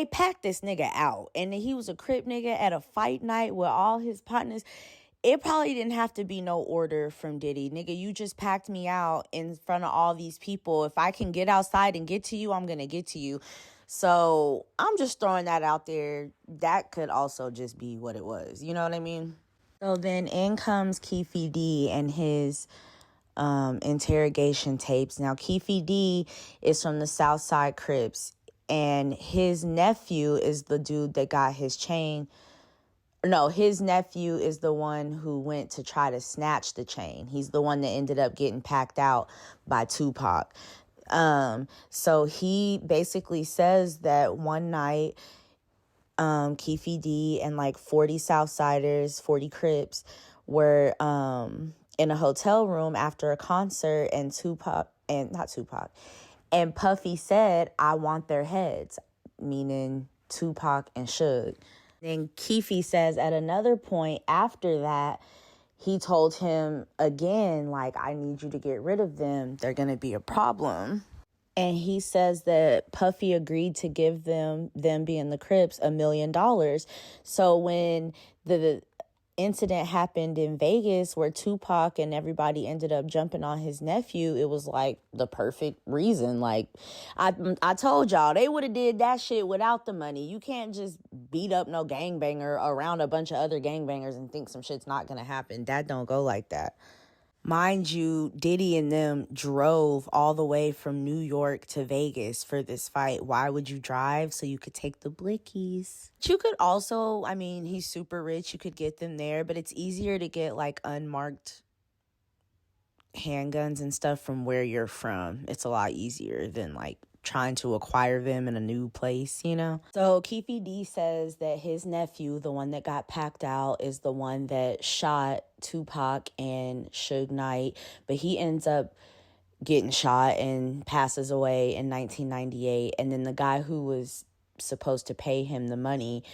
packed this nigga out and he was a Crip nigga at a fight night with all his partners, it probably didn't have to be no order from Diddy. Nigga, you just packed me out in front of all these people. If I can get outside and get to you, I'm going to get to you. So I'm just throwing that out there. That could also just be what it was. You know what I mean? So then in comes Keefe D and his interrogation tapes. Now, Keefe D is from the Southside Crips, and his nephew is the dude that got his chain. No, his nephew is the one who went to try to snatch the chain. He's the one that ended up getting packed out by Tupac. So he basically says that one night, Keefe D and like 40 Southsiders, 40 Crips were in a hotel room after a concert, and and Puffy said, I want their heads, meaning Tupac and Suge. Then Keefe says at another point after that, he told him again, like, I need you to get rid of them. They're going to be a problem. And he says that Puffy agreed to give them being the Crips, $1 million. So when the incident happened in Vegas where Tupac and everybody ended up jumping on his nephew, it was like the perfect reason. Like, I told y'all, they would have did that shit without the money. You can't just beat up no gangbanger around a bunch of other gangbangers and think some shit's not gonna happen. That don't go like that. Mind you, Diddy and them drove all the way from New York to Vegas for this fight. Why would you drive? So you could take the blickies. You could also, I mean, he's super rich. You could get them there, but it's easier to get like unmarked handguns and stuff from where you're from. It's a lot easier than like trying to acquire them in a new place, you know? So Keefe D says that his nephew, the one that got packed out, is the one that shot Tupac and Suge Knight, but he ends up getting shot and passes away in 1998. And then the guy who was supposed to pay him the money,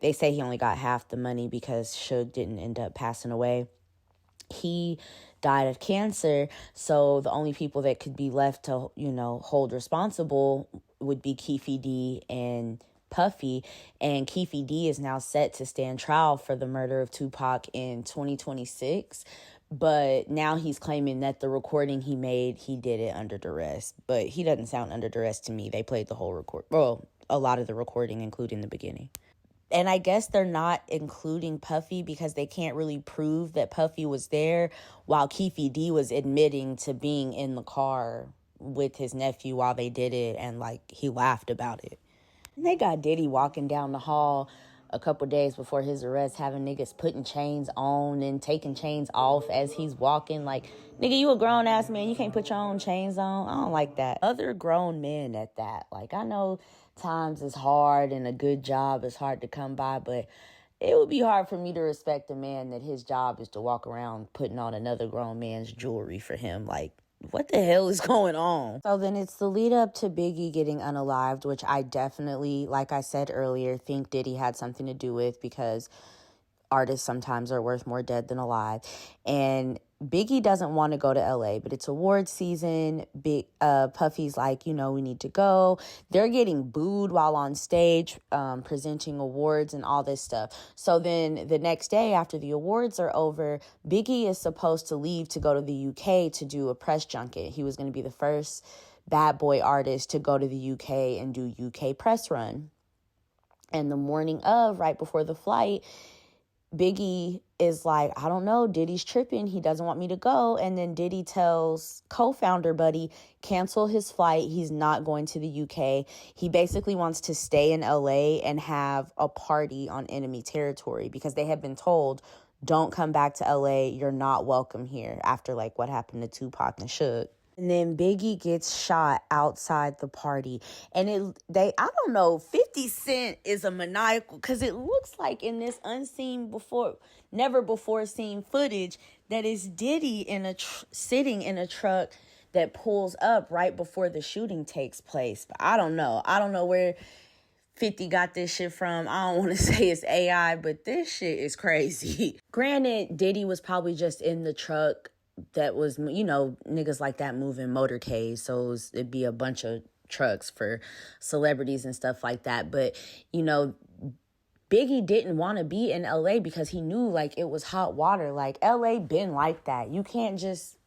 they say he only got half the money because Suge didn't end up passing away. He died of cancer, so the only people that could be left to, hold responsible would be Keefe D and Puffy. And Keefe D is now set to stand trial for the murder of Tupac in 2026. But now he's claiming that the recording he made, he did it under duress. But he doesn't sound under duress to me. They played the whole record. Well, a lot of the recording, including the beginning. And I guess they're not including Puffy because they can't really prove that Puffy was there while Keefe D was admitting to being in the car with his nephew while they did it. And like, he laughed about it. And they got Diddy walking down the hall a couple days before his arrest, having niggas putting chains on and taking chains off as he's walking. Like, nigga, you a grown ass man. You can't put your own chains on. I don't like that. Other grown men at that. Like, I know times is hard and a good job is hard to come by, but it would be hard for me to respect a man that his job is to walk around putting on another grown man's jewelry for him. Like, what the hell is going on? So then it's the lead up to Biggie getting unalived, which I definitely, like I said earlier, think Diddy had something to do with, because artists sometimes are worth more dead than alive. And Biggie doesn't want to go to LA, but it's award season. Puffy's like, we need to go. They're getting booed while on stage, presenting awards and all this stuff. So then the next day after the awards are over, Biggie is supposed to leave to go to the UK to do a press junket. He was going to be the first bad boy artist to go to the UK and do UK press run. And the morning of, right before the flight, Biggie is like, I don't know, Diddy's tripping. He doesn't want me to go. And then Diddy tells co-founder Buddy, cancel his flight. He's not going to the UK. He basically wants to stay in LA and have a party on enemy territory because they have been told, don't come back to LA. You're not welcome here after like what happened to Tupac and Suge. And then Biggie gets shot outside the party. And I don't know, 50 Cent is a maniacal, because it looks like in this never before seen footage that is Diddy sitting in a truck that pulls up right before the shooting takes place. But I don't know. I don't know where 50 got this shit from. I don't want to say it's AI, but this shit is crazy. Granted, Diddy was probably just in the truck that was, niggas like that moving motorcades. So it'd be a bunch of trucks for celebrities and stuff like that. But, Biggie didn't want to be in LA because he knew like it was hot water. Like LA been like that. You can't just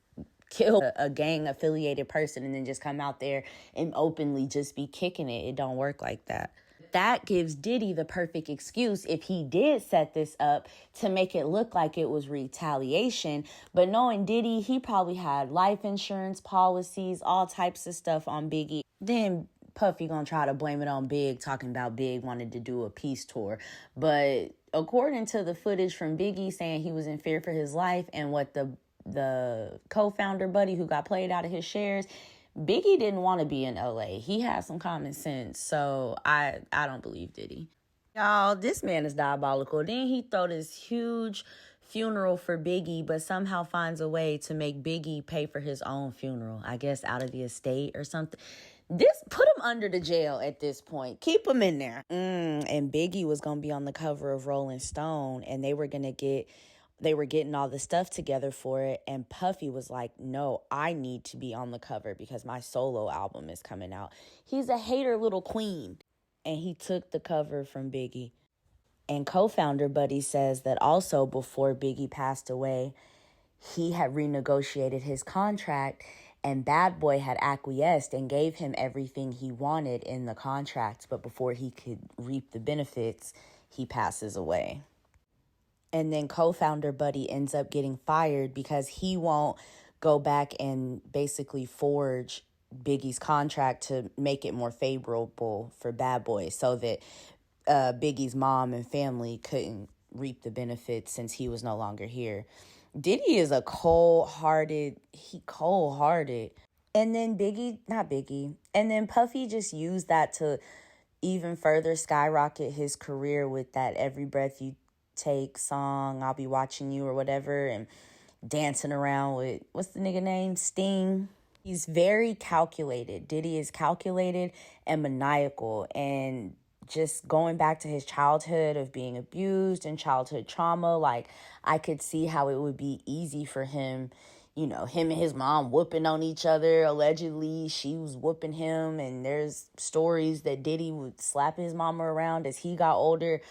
kill a gang affiliated person and then just come out there and openly just be kicking it. It don't work like that. That gives Diddy the perfect excuse, if he did set this up, to make it look like it was retaliation. But knowing Diddy, he probably had life insurance policies, all types of stuff on Biggie. Then Puffy gonna try to blame it on Big, talking about Big wanted to do a peace tour. But according to the footage from Biggie saying he was in fear for his life, and what the co-founder Buddy who got played out of his shares, Biggie didn't want to be in LA. He had some common sense. So I don't believe Diddy. Y'all, this man is diabolical. Then he throw this huge funeral for Biggie, but somehow finds a way to make Biggie pay for his own funeral. I guess out of the estate or something. Put him under the jail at this point. Keep him in there. And Biggie was going to be on the cover of Rolling Stone, and they were getting all the stuff together for it. And Puffy was like, no, I need to be on the cover because my solo album is coming out. He's a hater little queen. And he took the cover from Biggie. And co-founder Buddy says that also before Biggie passed away, he had renegotiated his contract, and Bad Boy had acquiesced and gave him everything he wanted in the contract. But before he could reap the benefits, he passes away. And then co-founder Buddy ends up getting fired because he won't go back and basically forge Biggie's contract to make it more favorable for Bad Boy, so that Biggie's mom and family couldn't reap the benefits since he was no longer here. Diddy is a cold-hearted. And then and then Puffy just used that to even further skyrocket his career with that Every Breath You Take song, I'll Be Watching You or whatever, and dancing around with, what's the nigga name? Sting. He's very calculated. Diddy is calculated and maniacal, and just going back to his childhood of being abused and childhood trauma, like I could see how it would be easy for him, him and his mom whooping on each other. Allegedly, she was whooping him, and there's stories that Diddy would slap his mama around as he got older.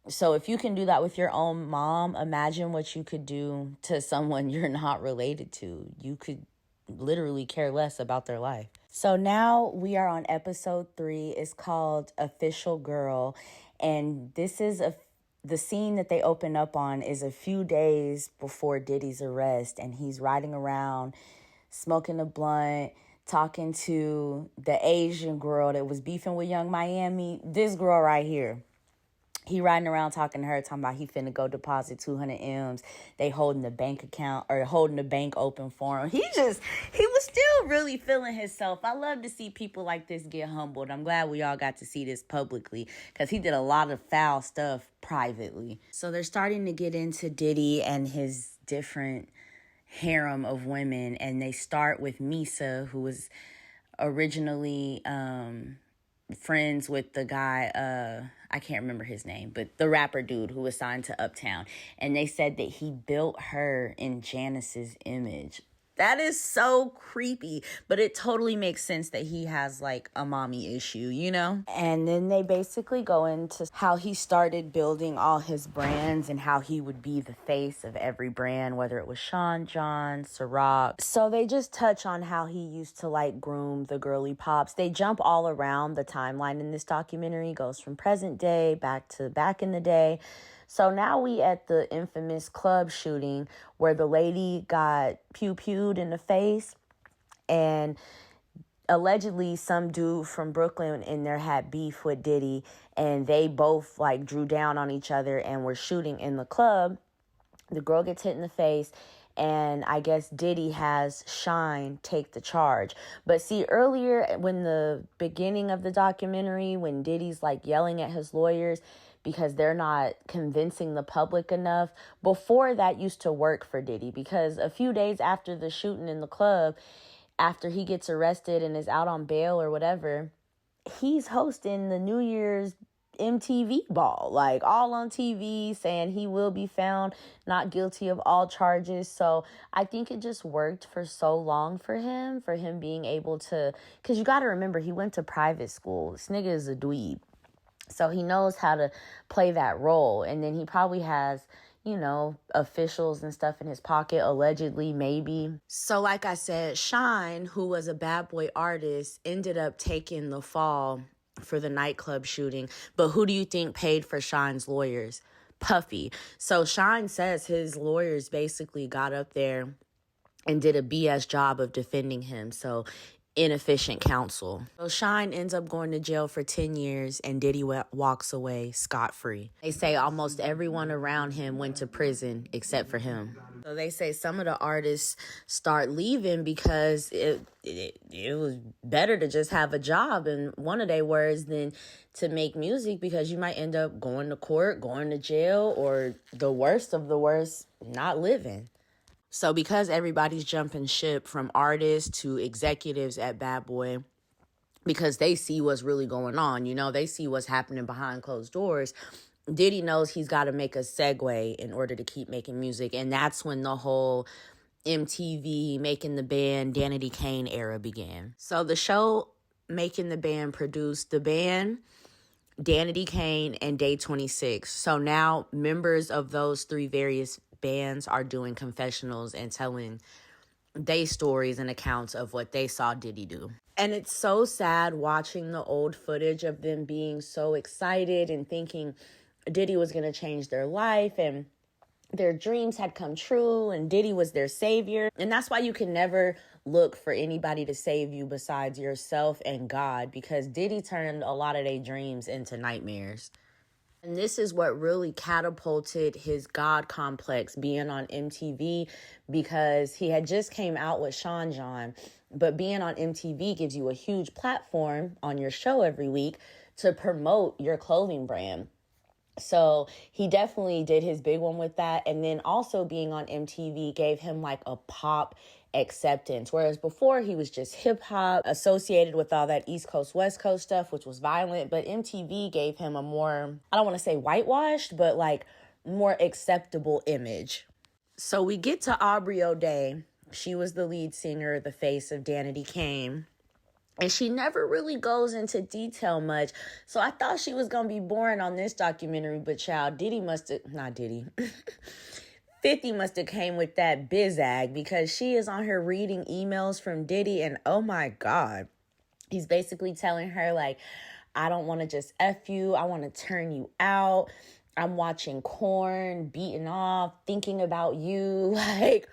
So if you can do that with your own mom, imagine what you could do to someone you're not related to. You could literally care less about their life. So now we are on episode 3. It's called Official Girl. And this is the scene that they open up on is a few days before Diddy's arrest. And he's riding around, smoking a blunt, talking to the Asian girl that was beefing with Young Miami. This girl right here. He riding around talking to her, talking about he finna go deposit 200 M's. They holding the bank account or holding the bank open for him. He was still really feeling himself. I love to see people like this get humbled. I'm glad we all got to see this publicly because he did a lot of foul stuff privately. So they're starting to get into Diddy and his different harem of women. And they start with Misa, who was originally friends with the guy, I can't remember his name, but the rapper dude who was signed to Uptown. And they said that he built her in Janice's image. That is so creepy, but it totally makes sense that he has like a mommy issue, you know? And then they basically go into how he started building all his brands and how he would be the face of every brand, whether it was Sean John, Ciroc. So they just touch on how he used to like groom the girly pops. They jump all around the timeline in this documentary. It goes from present day back to back in the day. So now we at the infamous club shooting where the lady got pew-pewed in the face, and allegedly some dude from Brooklyn in there had beef with Diddy, and they both like drew down on each other and were shooting in the club. The girl gets hit in the face, and I guess Diddy has Shine take the charge. But see, earlier when the beginning of the documentary, when Diddy's like yelling at his lawyers because they're not convincing the public enough, before that used to work for Diddy, because a few days after the shooting in the club, after he gets arrested and is out on bail or whatever, he's hosting the New Year's MTV ball, like all on TV, saying he will be found not guilty of all charges. So I think it just worked for so long for him being able to, because you got to remember, he went to private school. This nigga is a dweeb. So he knows how to play that role. And then he probably has, you know, officials and stuff in his pocket, allegedly, maybe. So like I said, Shine, who was a bad boy artist, ended up taking the fall for the nightclub shooting. But who do you think paid for Shine's lawyers? Puffy. So Shine says his lawyers basically got up there and did a BS job of defending him. So inefficient counsel. So Shine ends up going to jail for 10 years and Diddy walks away scot-free. They say almost everyone around him went to prison except for him. So they say some of the artists start leaving because it was better to just have a job, in one of their words, than to make music, because you might end up going to court, going to jail, or the worst of the worst, not living. So because everybody's jumping ship from artists to executives at Bad Boy, because they see what's really going on, you know, they see what's happening behind closed doors, Diddy knows he's got to make a segue in order to keep making music. And that's when the whole MTV Making the Band, Danity Kane era began. So the show Making the Band produced the band, Danity Kane, and Day 26. So now members of those three various bands are doing confessionals and telling their stories and accounts of what they saw Diddy do. And it's so sad watching the old footage of them being so excited and thinking Diddy was going to change their life and their dreams had come true and Diddy was their savior. And that's why you can never look for anybody to save you besides yourself and God, because Diddy turned a lot of their dreams into nightmares. And this is what really catapulted his God complex, being on MTV, because he had just came out with Sean John. But being on MTV gives you a huge platform on your show every week to promote your clothing brand. So he definitely did his big one with that. And then also being on MTV gave him like a pop acceptance. Whereas before he was just hip hop associated with all that East Coast, West Coast stuff, which was violent. But MTV gave him a more, I don't want to say whitewashed, but like more acceptable image. So we get to Aubrey O'Day. She was the lead singer, the face of Danity Kane. And she never really goes into detail much. So I thought she was going to be boring on this documentary. But child, 50 must have came with that bizag, because she is on her reading emails from Diddy. And oh my God, he's basically telling her like, I don't want to just F you. I want to turn you out. I'm watching Korn, beating off, thinking about you. Like,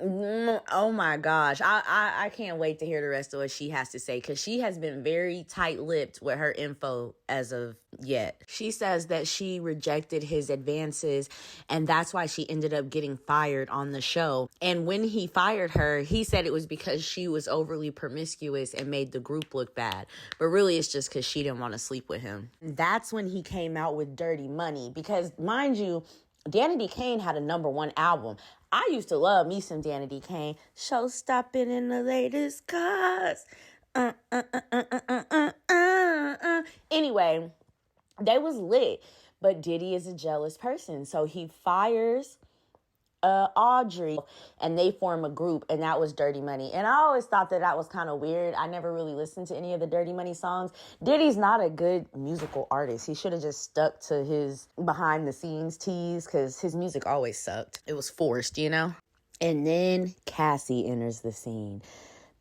oh my gosh. I can't wait to hear the rest of what she has to say, because she has been very tight-lipped with her info as of yet. She says that she rejected his advances, and that's why she ended up getting fired on the show. And when he fired her, he said it was because she was overly promiscuous and made the group look bad. But really, it's just because she didn't want to sleep with him. That's when he came out with Dirty Money, because mind you, Danity Kane had a #1 album. I used to love me some Danity Kane. Show stopping in the latest cars. Anyway, they was lit. But Diddy is a jealous person. So he fires Audrey, and they form a group, and that was Dirty Money. And I always thought that was kind of weird. I never really listened to any of the Dirty Money songs. Diddy's not a good musical artist. He should have just stuck to his behind the scenes tease, because his music always sucked. It was forced, you know? And then Cassie enters the scene.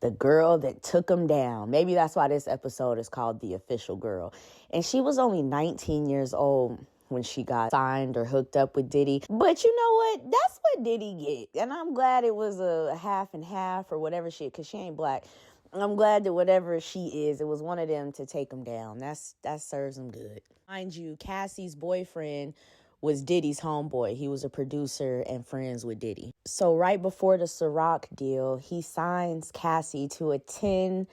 The girl that took him down. Maybe that's why this episode is called The Official Girl. And she was only 19 years old when she got signed or hooked up with Diddy. But you know what? That's what Diddy get. And I'm glad it was a half and half or whatever shit, because she ain't black. I'm glad that whatever she is, it was one of them to take him down. That serves him good. Mind you, Cassie's boyfriend was Diddy's homeboy. He was a producer and friends with Diddy. So right before the Ciroc deal, he signs Cassie to a 10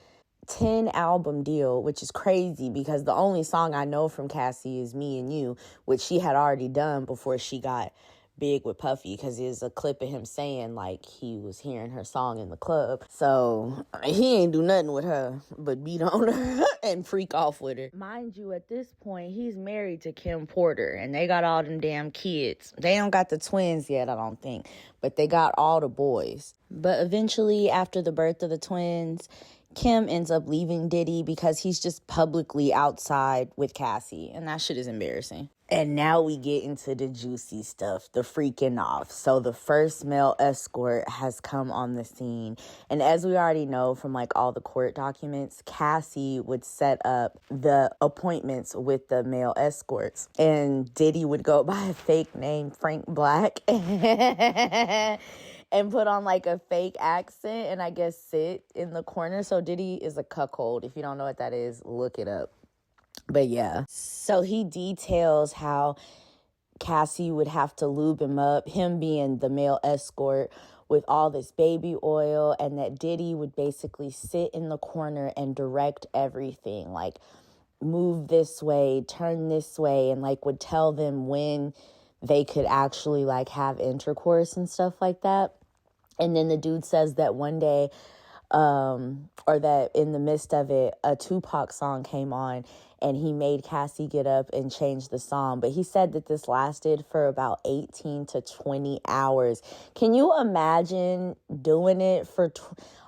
album deal, which is crazy because the only song I know from Cassie is Me and You, which she had already done before she got big with Puffy, because there's a clip of him saying like he was hearing her song in the club. So he ain't do nothing with her but beat on her and freak off with her. Mind you, at this point, he's married to Kim Porter and they got all them damn kids. They don't got the twins yet, I don't think, but they got all the boys. But eventually, after the birth of the twins, Kim ends up leaving Diddy because he's just publicly outside with Cassie, and that shit is embarrassing. And now we get into the juicy stuff, the freaking off. So the first male escort has come on the scene. And as we already know from like all the court documents, Cassie would set up the appointments with the male escorts. And Diddy would go by a fake name, Frank Black, and put on like a fake accent and I guess sit in the corner. So Diddy is a cuckold. If you don't know what that is, look it up. But yeah, so he details how Cassie would have to lube him up, him being the male escort, with all this baby oil, and that Diddy would basically sit in the corner and direct everything, like move this way, turn this way, and like would tell them when they could actually like have intercourse and stuff like that. And then the dude says that one day, or that in the midst of it, a Tupac song came on and he made Cassie get up and change the song. But he said that this lasted for about 18 to 20 hours. Can you imagine doing it for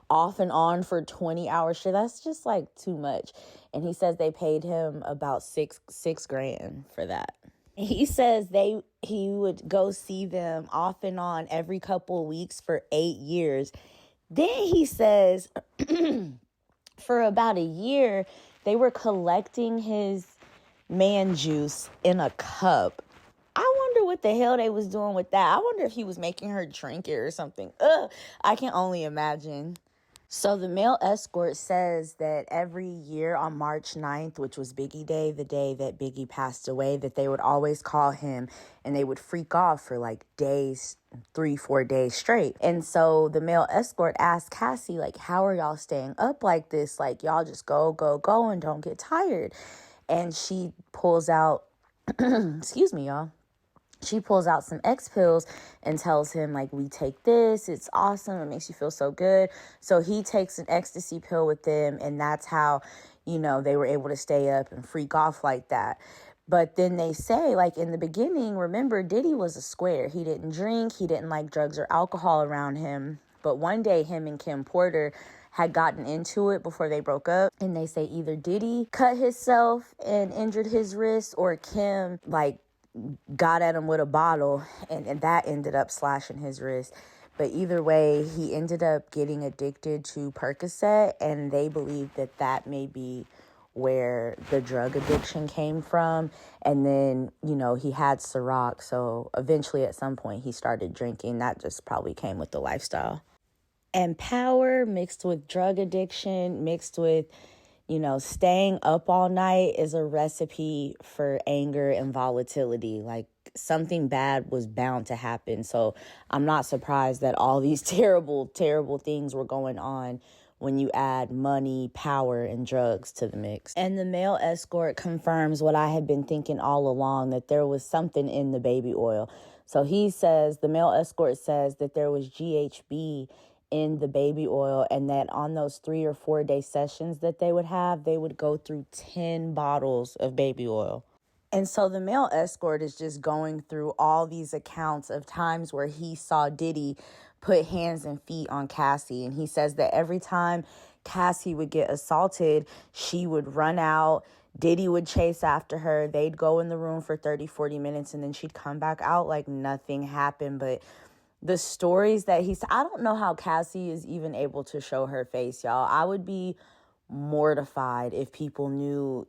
off and on for 20 hours? Sure, that's just like too much. And he says they paid him about six grand for that. He says he would go see them off and on every couple of weeks for 8 years. Then he says for about a year, they were collecting his man juice in a cup. I wonder what the hell they was doing with that. I wonder if he was making her drink it or something. I can only imagine. So the male escort says that every year on March 9th, which was Biggie Day, the day that Biggie passed away, that they would always call him and they would freak off for like days, 3-4 days straight. And so the male escort asked Cassie, like, how are y'all staying up like this? Like, y'all just go and don't get tired. And she pulls out, excuse me, y'all. She pulls out some X pills and tells him, like, we take this. It's awesome. It makes you feel so good. So he takes an ecstasy pill with them. And that's how, you know, they were able to stay up and freak off like that. But then they say, like, in the beginning, remember, Diddy was a square. He didn't drink. He didn't like drugs or alcohol around him. But one day, him and Kim Porter had gotten into it before they broke up. And they say either Diddy cut himself and injured his wrist, or Kim, like, got at him with a bottle and that ended up slashing his wrist. But either way, he ended up getting addicted to Percocet, and they believe that may be where the drug addiction came from. And then, you know, he had Ciroc, so eventually at some point he started drinking. That just probably came with the lifestyle. And power mixed with drug addiction, mixed with, you know, staying up all night is a recipe for anger and volatility. Like, something bad was bound to happen. So I'm not surprised that all these terrible, terrible things were going on when you add money, power, and drugs to the mix. And the male escort confirms what I had been thinking all along, that there was something in the baby oil. So he says, the male escort says that there was GHB in the baby oil, and that on those 3 or 4 day sessions that they would have, they would go through 10 bottles of baby oil. And so the male escort is just going through all these accounts of times where he saw Diddy put hands and feet on Cassie. And he says that every time Cassie would get assaulted, she would run out. Diddy would chase after her. They'd go in the room for 30, 40 minutes, and then she'd come back out like nothing happened. But the stories that I don't know how Cassie is even able to show her face, y'all. I would be mortified if people knew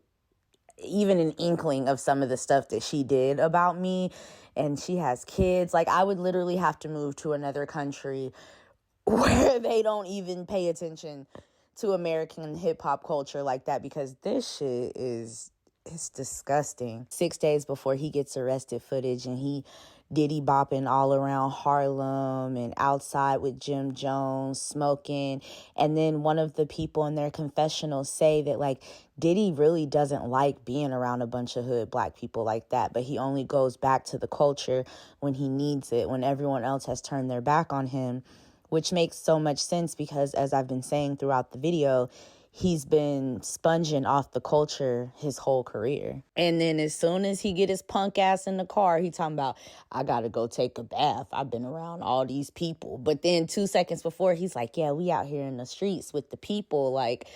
even an inkling of some of the stuff that she did about me. And she has kids. Like, I would literally have to move to another country where they don't even pay attention to American hip hop culture like that, because this shit it's disgusting. 6 days before he gets arrested, footage, and he Diddy bopping all around Harlem and outside with Jim Jones smoking. And then one of the people in their confessionals say that, like, Diddy really doesn't like being around a bunch of hood black people like that, but he only goes back to the culture when he needs it, when everyone else has turned their back on him, which makes so much sense because, as I've been saying throughout the video, he's been sponging off the culture his whole career. And then as soon as he get his punk ass in the car, he talking about, I gotta go take a bath. I've been around all these people. But then 2 seconds before, he's like, yeah, we out here in the streets with the people. Like,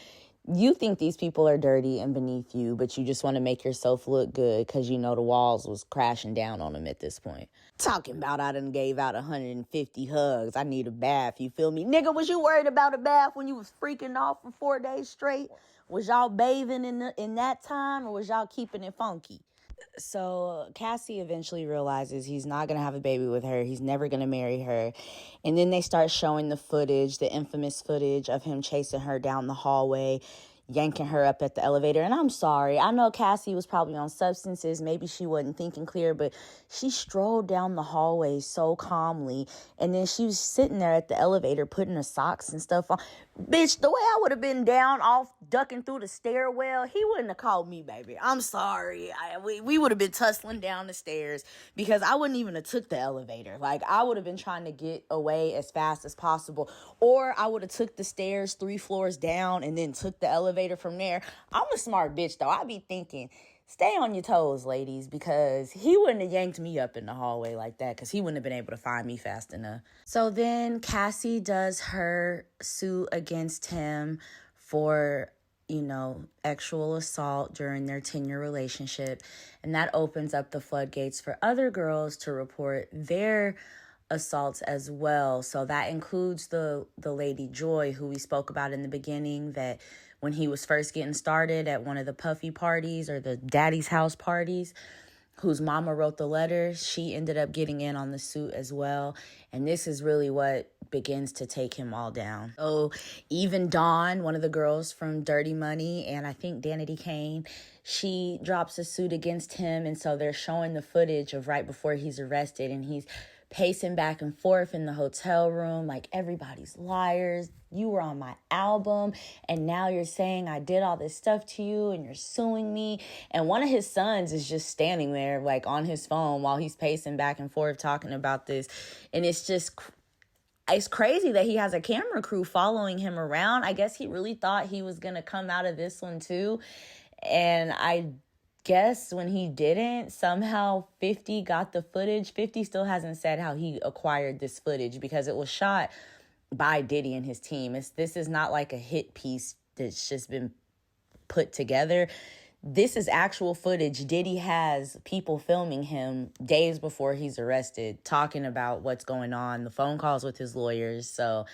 you think these people are dirty and beneath you, but you just want to make yourself look good because you know the walls was crashing down on them at this point. Talking about I done gave out 150 hugs. I need a bath. You feel me? Nigga, was you worried about a bath when you was freaking off for 4 days straight? Was y'all bathing in that time, or was y'all keeping it funky? So Cassie eventually realizes he's not going to have a baby with her. He's never going to marry her. And then they start showing the footage, the infamous footage of him chasing her down the hallway, yanking her up at the elevator. And I'm sorry, I know Cassie was probably on substances. Maybe she wasn't thinking clear, but she strolled down the hallway so calmly. And then she was sitting there at the elevator putting her socks and stuff on. Bitch, the way I would have been down off ducking through the stairwell, he wouldn't have called me, baby. I'm sorry. We would have been tussling down the stairs because I wouldn't even have took the elevator. Like, I would have been trying to get away as fast as possible. Or I would have took the stairs 3 floors down and then took the elevator from there. I'm a smart bitch, though. I be thinking, stay on your toes, ladies, because he wouldn't have yanked me up in the hallway like that because he wouldn't have been able to find me fast enough. So then Cassie does her suit against him for, actual assault during their 10-year relationship. And that opens up the floodgates for other girls to report their assaults as well. So that includes the lady Joy, who we spoke about in the beginning, that when he was first getting started at one of the puffy parties or the daddy's house parties, whose mama wrote the letter, she ended up getting in on the suit as well. And this is really what begins to take him all down. So even Dawn, one of the girls from Dirty Money, and I think Danity Kane, she drops a suit against him. And so they're showing the footage of right before he's arrested, and he's pacing back and forth in the hotel room like, everybody's liars. You were on my album and now you're saying I did all this stuff to you and you're suing me. And one of his sons is just standing there like on his phone while he's pacing back and forth talking about this. And it's crazy that he has a camera crew following him around. I guess he really thought he was going to come out of this one too. And I guess when he didn't, somehow 50 got the footage. 50 still hasn't said how he acquired this footage because it was shot by Diddy and his team. This is not like a hit piece that's just been put together. This is actual footage. Diddy has people filming him days before he's arrested, talking about what's going on, the phone calls with his lawyers. So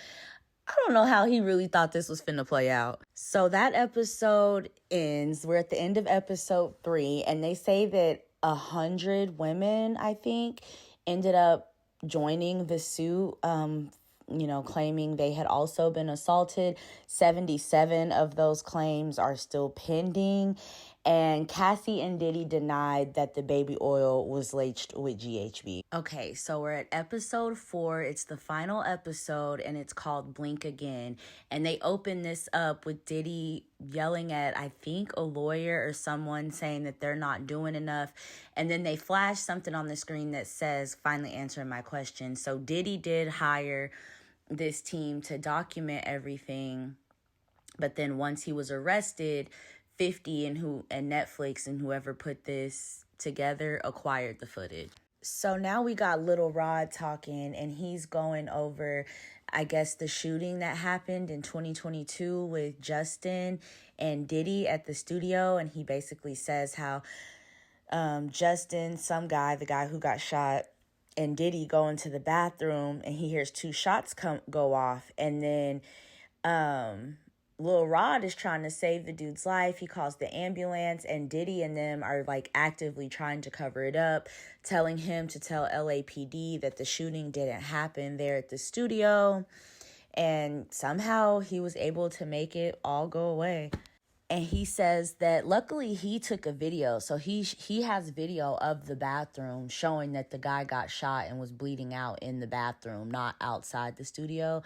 I don't know how he really thought this was finna play out. So that episode ends. We're at the end of episode 3, and they say that 100 women, I think, ended up joining the suit, claiming they had also been assaulted. 77 of those claims are still pending. And Cassie and Diddy denied that the baby oil was laced with GHB. Okay, so we're at episode 4. It's the final episode, and it's called Blink Again. And they open this up with Diddy yelling at, I think, a lawyer or someone, saying that they're not doing enough. And then they flash something on the screen that says, finally answering my question. So Diddy did hire this team to document everything. But then once he was arrested, 50 and Netflix and whoever put this together acquired the footage. So now we got Little Rod talking, and he's going over, I guess, the shooting that happened in 2022 with Justin and Diddy at the studio. And he basically says how Justin, the guy who got shot, and Diddy go into the bathroom, and he hears 2 shots go off. And then Lil Rod is trying to save the dude's life. He calls the ambulance, and Diddy and them are like actively trying to cover it up, telling him to tell LAPD that the shooting didn't happen there at the studio. And somehow he was able to make it all go away. And he says that luckily he took a video. So he has video of the bathroom showing that the guy got shot and was bleeding out in the bathroom, not outside the studio.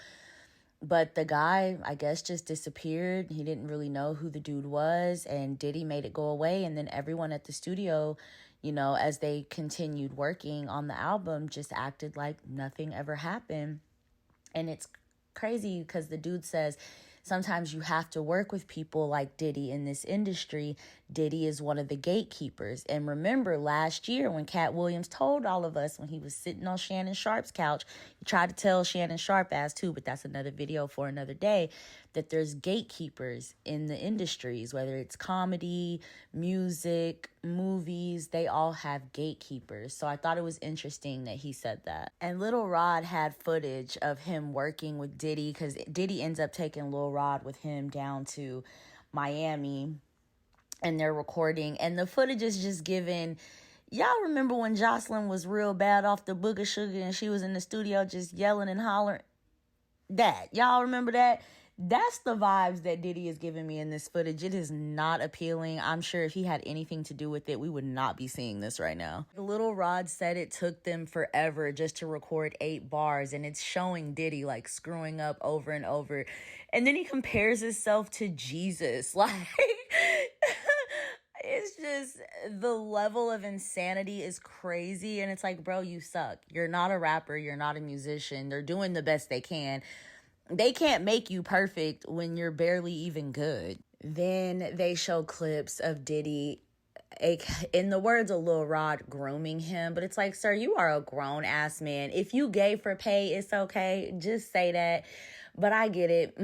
But the guy, I guess, just disappeared. He didn't really know who the dude was, and Diddy made it go away. And then everyone at the studio, as they continued working on the album, just acted like nothing ever happened. And it's crazy because the dude says sometimes you have to work with people like Diddy in this industry. Diddy is one of the gatekeepers. And remember last year when Cat Williams told all of us when he was sitting on Shannon Sharp's couch, he tried to tell Shannon Sharp as too, but that's another video for another day, that there's gatekeepers in the industries, whether it's comedy, music, movies, they all have gatekeepers. So I thought it was interesting that he said that. And Little Rod had footage of him working with Diddy, because Diddy ends up taking Lil Rod with him down to Miami, and they're recording, and the footage is just giving. Y'all remember when Jocelyn was real bad off the booger sugar and she was in the studio just yelling and hollering? Y'all remember that? That's the vibes that Diddy is giving me in this footage. It is not appealing. I'm sure if he had anything to do with it, we would not be seeing this right now. Little Rod said it took them forever just to record 8 bars, and it's showing Diddy like screwing up over and over. And then he compares himself to Jesus. Like, it's just, the level of insanity is crazy. And it's like, bro, you suck. You're not a rapper. You're not a musician. They're doing the best they can. They can't make you perfect when you're barely even good. Then they show clips of Diddy, in the words of Lil Rod, grooming him. But it's like, sir, you are a grown-ass man. If you gay for pay, it's okay. Just say that. But I get it.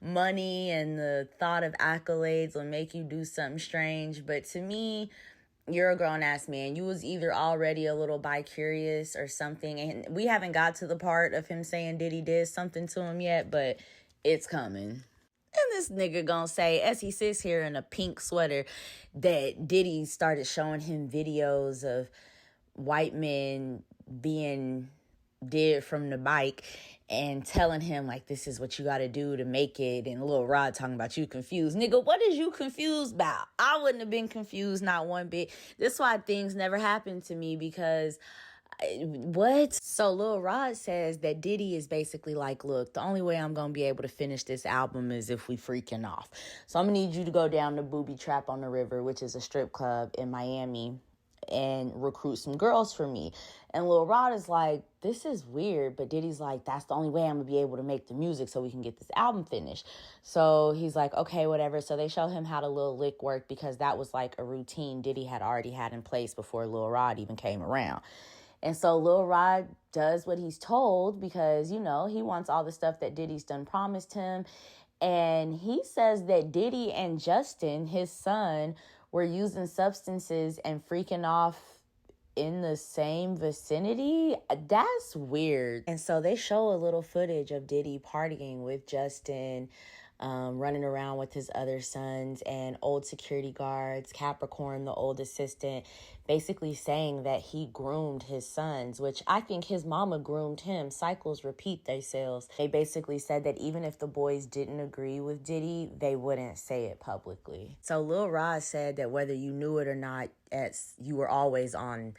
Money and the thought of accolades will make you do something strange. But to me, you're a grown-ass man. You was either already a little bi-curious or something. And we haven't got to the part of him saying Diddy did something to him yet, but it's coming. And this nigga gonna say, as he sits here in a pink sweater, that Diddy started showing him videos of white men being did from the bike and telling him like, this is what you got to do to make it. And Lil Rod talking about you confused. Nigga, what is you confused about? I wouldn't have been confused, not one bit. This is why things never happened to me, because what? So Lil Rod says that Diddy is basically like, look, the only way I'm going to be able to finish this album is if we freaking off. So I'm going to need you to go down to Booby Trap on the River, which is a strip club in Miami, and recruit some girls for me. And Lil Rod is like, this is weird. But Diddy's like, that's the only way I'm going to be able to make the music so we can get this album finished. So he's like, okay, whatever. So they show him how to Lil Lick work, because that was like a routine Diddy had already had in place before Lil Rod even came around. And so Lil Rod does what he's told, because, he wants all the stuff that Diddy's done promised him. And he says that Diddy and Justin, his son, were using substances and freaking off in the same vicinity. That's weird. And so they show a little footage of Diddy partying with Justin, running around with his other sons and old security guards, Capricorn, the old assistant, basically saying that he groomed his sons, which I think his mama groomed him. Cycles repeat themselves. They basically said that even if the boys didn't agree with Diddy, they wouldn't say it publicly. So Lil Rod said that whether you knew it or not, you were always on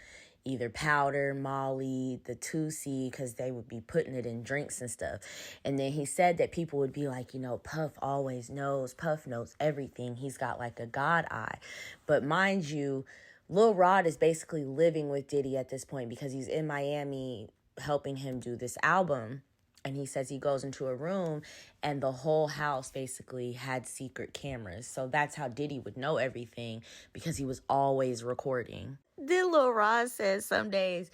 either powder, Molly, the 2C, because they would be putting it in drinks and stuff. And then he said that people would be like, Puff always knows. Puff knows everything. He's got like a God eye. But mind you, Lil Rod is basically living with Diddy at this point, because he's in Miami helping him do this album. And he says he goes into a room and the whole house basically had secret cameras. So that's how Diddy would know everything, because he was always recording. Then Lil Rod says some days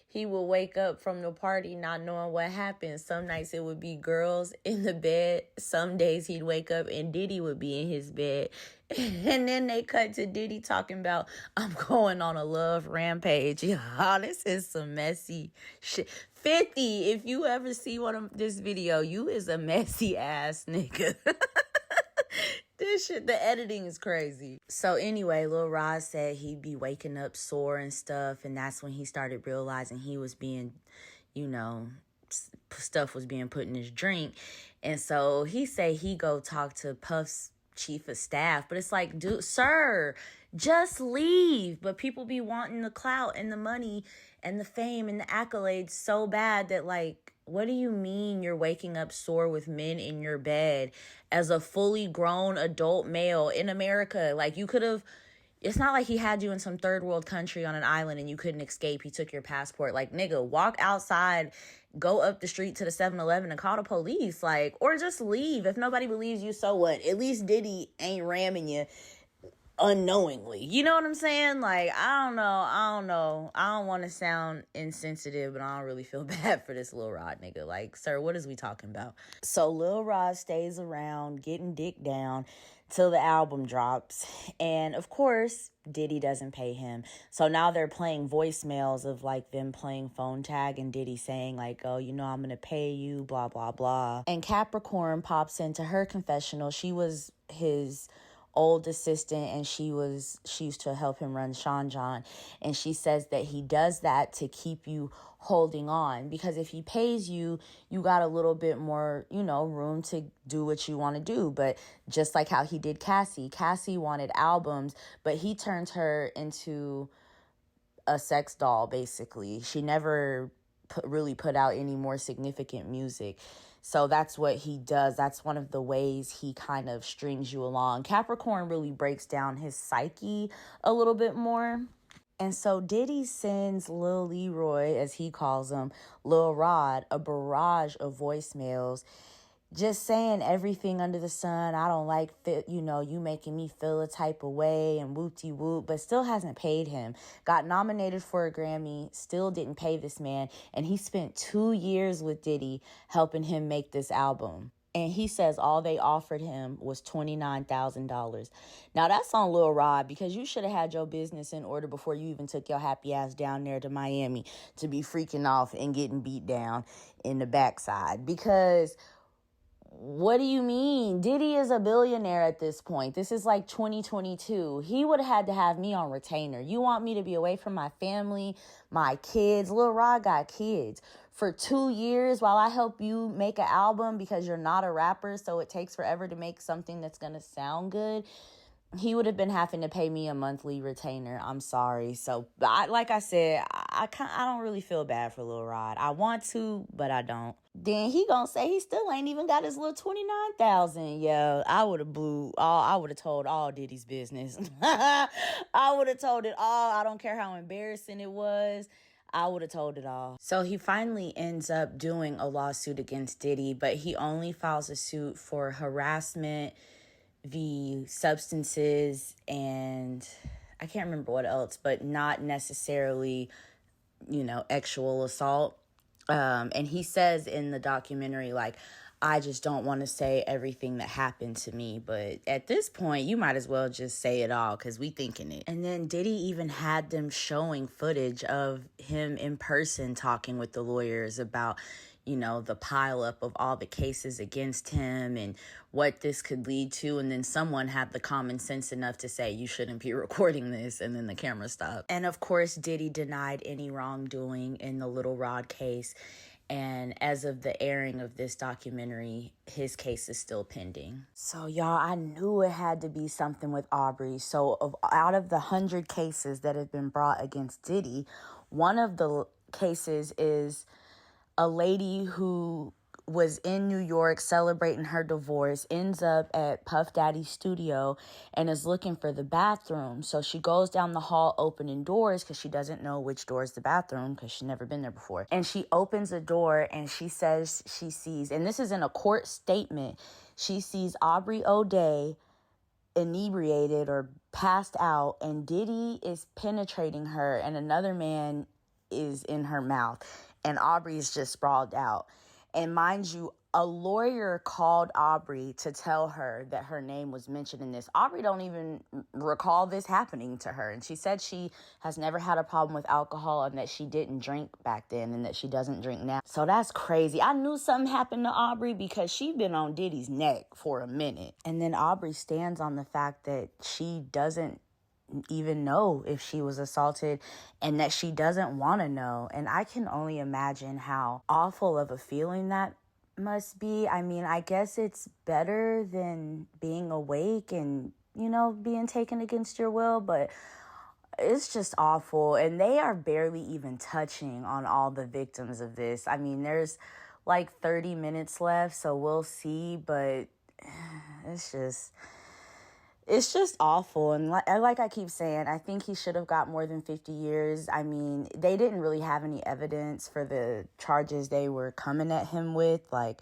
he would wake up from the party not knowing what happened. Some nights it would be girls in the bed. Some days he'd wake up and Diddy would be in his bed. And then they cut to Diddy talking about, I'm going on a love rampage. Y'all, this is some messy shit. 50, if you ever see this video, you is a messy ass nigga. This shit, the editing is crazy. So anyway, Lil Rod said he'd be waking up sore and stuff. And that's when he started realizing he was being, stuff was being put in his drink. And so he said he go talk to Puff's chief of staff. But it's like, dude, sir, just leave. But people be wanting the clout and the money and the fame and the accolades so bad that, like, what do you mean you're waking up sore with men in your bed as a fully grown adult male in America? Like, you could have, it's not like he had you in some third world country on an island and you couldn't escape. He took your passport. Like, nigga, walk outside, go up the street to the 7-Eleven and call the police. Like, or just leave. If nobody believes you, so what? At least Diddy ain't ramming you unknowingly. You know what I'm saying? Like, I don't know. I don't want to sound insensitive, but I don't really feel bad for this Lil Rod nigga. Like, sir, what is we talking about? So Lil Rod stays around getting dick down till the album drops. And of course, Diddy doesn't pay him. So now they're playing voicemails of like them playing phone tag and Diddy saying like, oh, I'm going to pay you, blah, blah, blah. And Capricorn pops into her confessional. She was his old assistant and she used to help him run Sean John, and she says that he does that to keep you holding on, because if he pays you, you got a little bit more room to do what you want to do. But just like how he did Cassie wanted albums, but he turned her into a sex doll. Basically, she never really put out any more significant music. So that's what he does. That's one of the ways he kind of strings you along. Capricorn really breaks down his psyche a little bit more. And so Diddy sends Lil Leroy, as he calls him, Lil Rod, a barrage of voicemails just saying everything under the sun. I don't like, you making me feel a type of way and whoop-de-whoop, but still hasn't paid him. Got nominated for a Grammy, still didn't pay this man. And he spent 2 years with Diddy helping him make this album. And he says all they offered him was $29,000. Now, that's on Lil Rod, because you should have had your business in order before you even took your happy ass down there to Miami to be freaking off and getting beat down in the backside. Because what do you mean? Diddy is a billionaire at this point. This is like 2022. He would have had to have me on retainer. You want me to be away from my family, my kids? Lil Rod got kids. For 2 years while I help you make an album because you're not a rapper, so it takes forever to make something that's going to sound good. He would have been having to pay me a monthly retainer. I'm sorry. So, like I said, I don't really feel bad for Lil Rod. I want to, but I don't. Then he gonna say he still ain't even got his little 29,000. Yeah, I would have told all Diddy's business. I would have told it all. I don't care how embarrassing it was. I would have told it all. So he finally ends up doing a lawsuit against Diddy, but he only files a suit for harassment, the substances, and I can't remember what else, but not necessarily, sexual assault. And he says in the documentary, like, I just don't want to say everything that happened to me. But at this point, you might as well just say it all, because we thinking it. And then Diddy even had them showing footage of him in person talking with the lawyers about, the pileup of all the cases against him and what this could lead to. And then someone had the common sense enough to say, you shouldn't be recording this. And then the camera stopped. And of course, Diddy denied any wrongdoing in the Lil Rod case. And as of the airing of this documentary, his case is still pending. So, y'all, I knew it had to be something with Aubrey. So, out of the 100 cases that have been brought against Diddy, one of the cases is a lady who was in New York celebrating her divorce, ends up at Puff Daddy's studio and is looking for the bathroom. So she goes down the hall opening doors because she doesn't know which door is the bathroom because she's never been there before. And she opens the door and she says she sees, and this is in a court statement, she sees Aubrey O'Day inebriated or passed out, and Diddy is penetrating her and another man is in her mouth, and Aubrey is just sprawled out. And mind you, a lawyer called Aubrey to tell her that her name was mentioned in this. Aubrey don't even recall this happening to her. And she said she has never had a problem with alcohol and that she didn't drink back then and that she doesn't drink now. So that's crazy. I knew something happened to Aubrey because she'd been on Diddy's neck for a minute. And then Aubrey stands on the fact that she doesn't even know if she was assaulted and that she doesn't want to know. And I can only imagine how awful of a feeling that must be. I mean, I guess it's better than being awake and, being taken against your will, but it's just awful. And they are barely even touching on all the victims of this. I mean, there's like 30 minutes left, so we'll see, but it's just awful. And like I keep saying, I think he should have got more than 50 years. I mean, they didn't really have any evidence for the charges they were coming at him with. Like,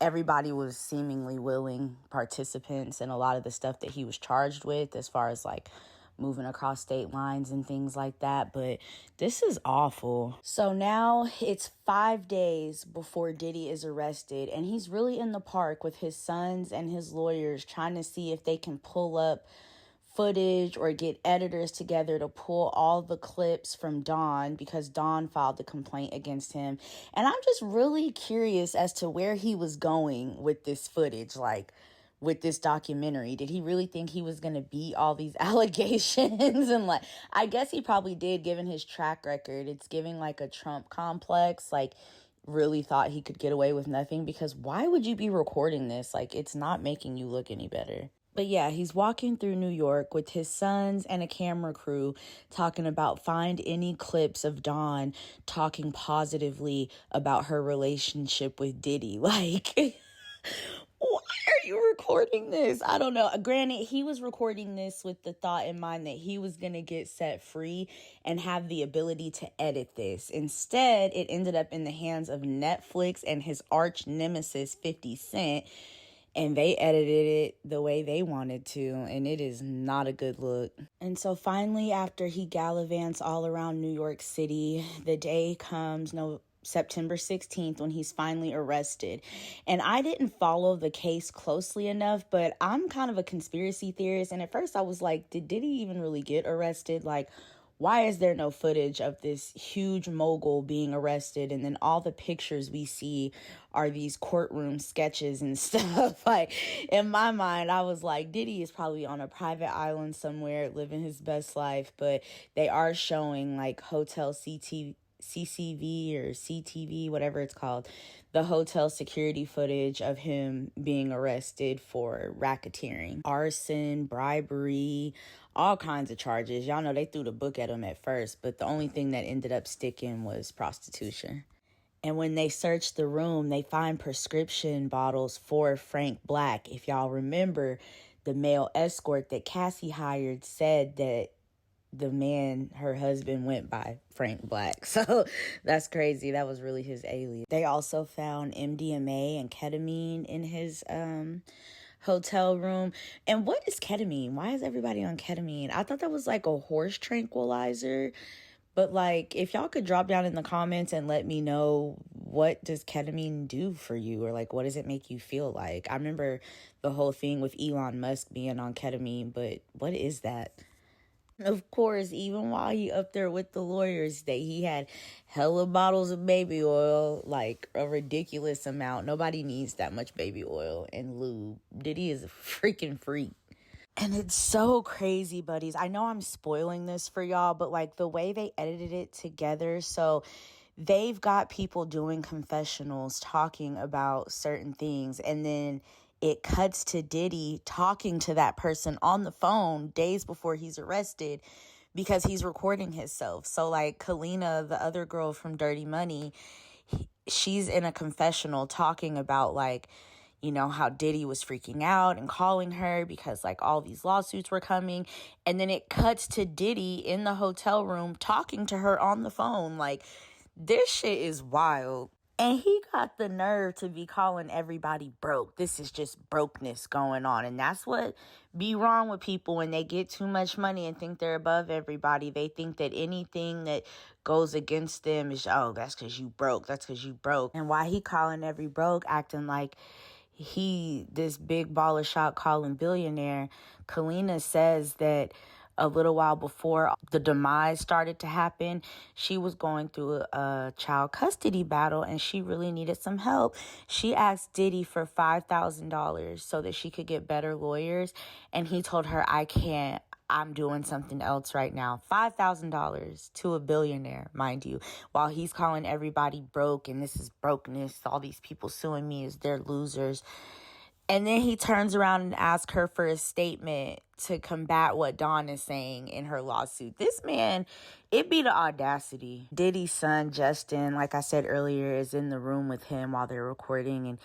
everybody was seemingly willing participants in a lot of the stuff that he was charged with, as far as like moving across state lines and things like that. But this is awful. So now it's 5 days before Diddy is arrested, and he's really in the park with his sons and his lawyers trying to see if they can pull up footage or get editors together to pull all the clips from Dawn, because Dawn filed the complaint against him. And I'm just really curious as to where he was going with this footage, like with this documentary. Did he really think he was going to beat all these allegations? And like, I guess he probably did, given his track record. It's giving like a Trump complex, like really thought he could get away with nothing, because why would you be recording this? Like, it's not making you look any better. But yeah, he's walking through New York with his sons and a camera crew talking about find any clips of Dawn talking positively about her relationship with Diddy. Like, why are you recording this? I don't know. Granted, he was recording this with the thought in mind that he was going to get set free and have the ability to edit this. Instead, it ended up in the hands of Netflix and his arch nemesis, 50 Cent. And they edited it the way they wanted to, and it is not a good look. And so finally, after he gallivants all around New York City, the day comes, September 16th, when he's finally arrested. And I didn't follow the case closely enough, but I'm kind of a conspiracy theorist. And at first I was like, did Diddy even really get arrested? Like, why is there no footage of this huge mogul being arrested? And then all the pictures we see are these courtroom sketches and stuff. Like, in my mind, I was like, Diddy is probably on a private island somewhere living his best life. But they are showing like hotel CCV or CTV, whatever it's called, the hotel security footage of him being arrested for racketeering, arson, bribery, all kinds of charges. Y'all know they threw the book at him at first, but the only thing that ended up sticking was prostitution. And when they search the room, they find prescription bottles for Frank Black. If y'all remember, the male escort that Cassie hired said that the man, her husband, went by Frank Black. So that's crazy. That was really his alias. They also found MDMA and ketamine in his hotel room. And what is ketamine? Why is everybody on ketamine? I thought that was like a horse tranquilizer. But like, if y'all could drop down in the comments and let me know, what does ketamine do for you? Or like, what does it make you feel like? I remember the whole thing with Elon Musk being on ketamine, but what is that? Of course, even while he up there with the lawyers, that he had hella bottles of baby oil, like a ridiculous amount. Nobody needs that much baby oil and lube. Diddy is a freaking freak. And it's so crazy, buddies. I know I'm spoiling this for y'all, but like the way they edited it together. So they've got people doing confessionals talking about certain things, and then it cuts to Diddy talking to that person on the phone days before he's arrested because he's recording himself. So like Kalina, the other girl from Dirty Money, she's in a confessional talking about, like, you know, how Diddy was freaking out and calling her because, like, all these lawsuits were coming. And then it cuts to Diddy in the hotel room talking to her on the phone. Like, this shit is wild. And he got the nerve to be calling everybody broke. This is just brokenness going on. And that's what be wrong with people when they get too much money and think they're above everybody. They think that anything that goes against them is, oh, that's because you broke. That's because you broke. And why he calling every broke, acting like he, this big baller shot calling billionaire. Kalina says that a little while before the demise started to happen, she was going through a child custody battle and she really needed some help. She asked Diddy for $5,000 so that she could get better lawyers. And he told her, I can't. I'm doing something else right now. $5,000 to a billionaire, mind you, while he's calling everybody broke and this is brokenness. All these people suing me as they're losers. And then he turns around and asks her for a statement to combat what Dawn is saying in her lawsuit. This man, it be the audacity. Diddy's son, Justin, like I said earlier, is in the room with him while they're recording. And,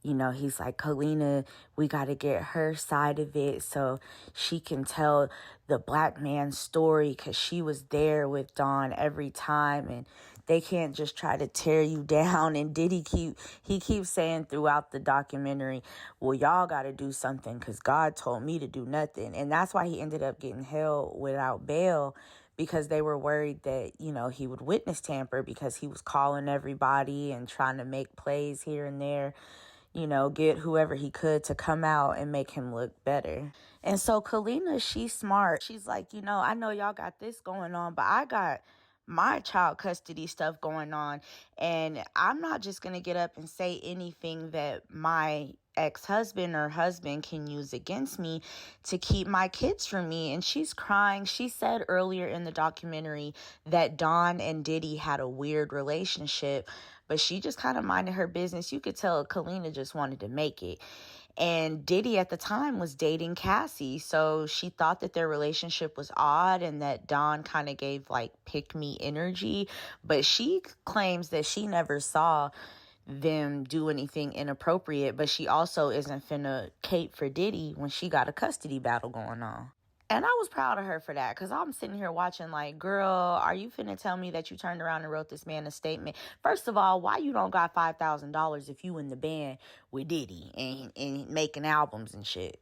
you know, he's like, Kalina, we got to get her side of it so she can tell the black man's story because she was there with Dawn every time. And they can't just try to tear you down. And Diddy keeps saying throughout the documentary, well, y'all got to do something because God told me to do nothing. And that's why he ended up getting held without bail, because they were worried that, you know, he would witness tamper because he was calling everybody and trying to make plays here and there, you know, get whoever he could to come out and make him look better. And so Kalina, she's smart. She's like, you know, I know y'all got this going on, but I got my child custody stuff going on. And I'm not just going to get up and say anything that my ex-husband or husband can use against me to keep my kids from me. And she's crying. She said earlier in the documentary that Dawn and Diddy had a weird relationship, but she just kind of minded her business. You could tell Kalina just wanted to make it. And Diddy at the time was dating Cassie. So she thought that their relationship was odd and that Dawn kind of gave like pick me energy. But she claims that she never saw them do anything inappropriate. But she also isn't finna cape for Diddy when she got a custody battle going on. And I was proud of her for that, because I'm sitting here watching like, girl, are you finna tell me that you turned around and wrote this man a statement? First of all, why you don't got $5,000 if you in the band with Diddy and making albums and shit?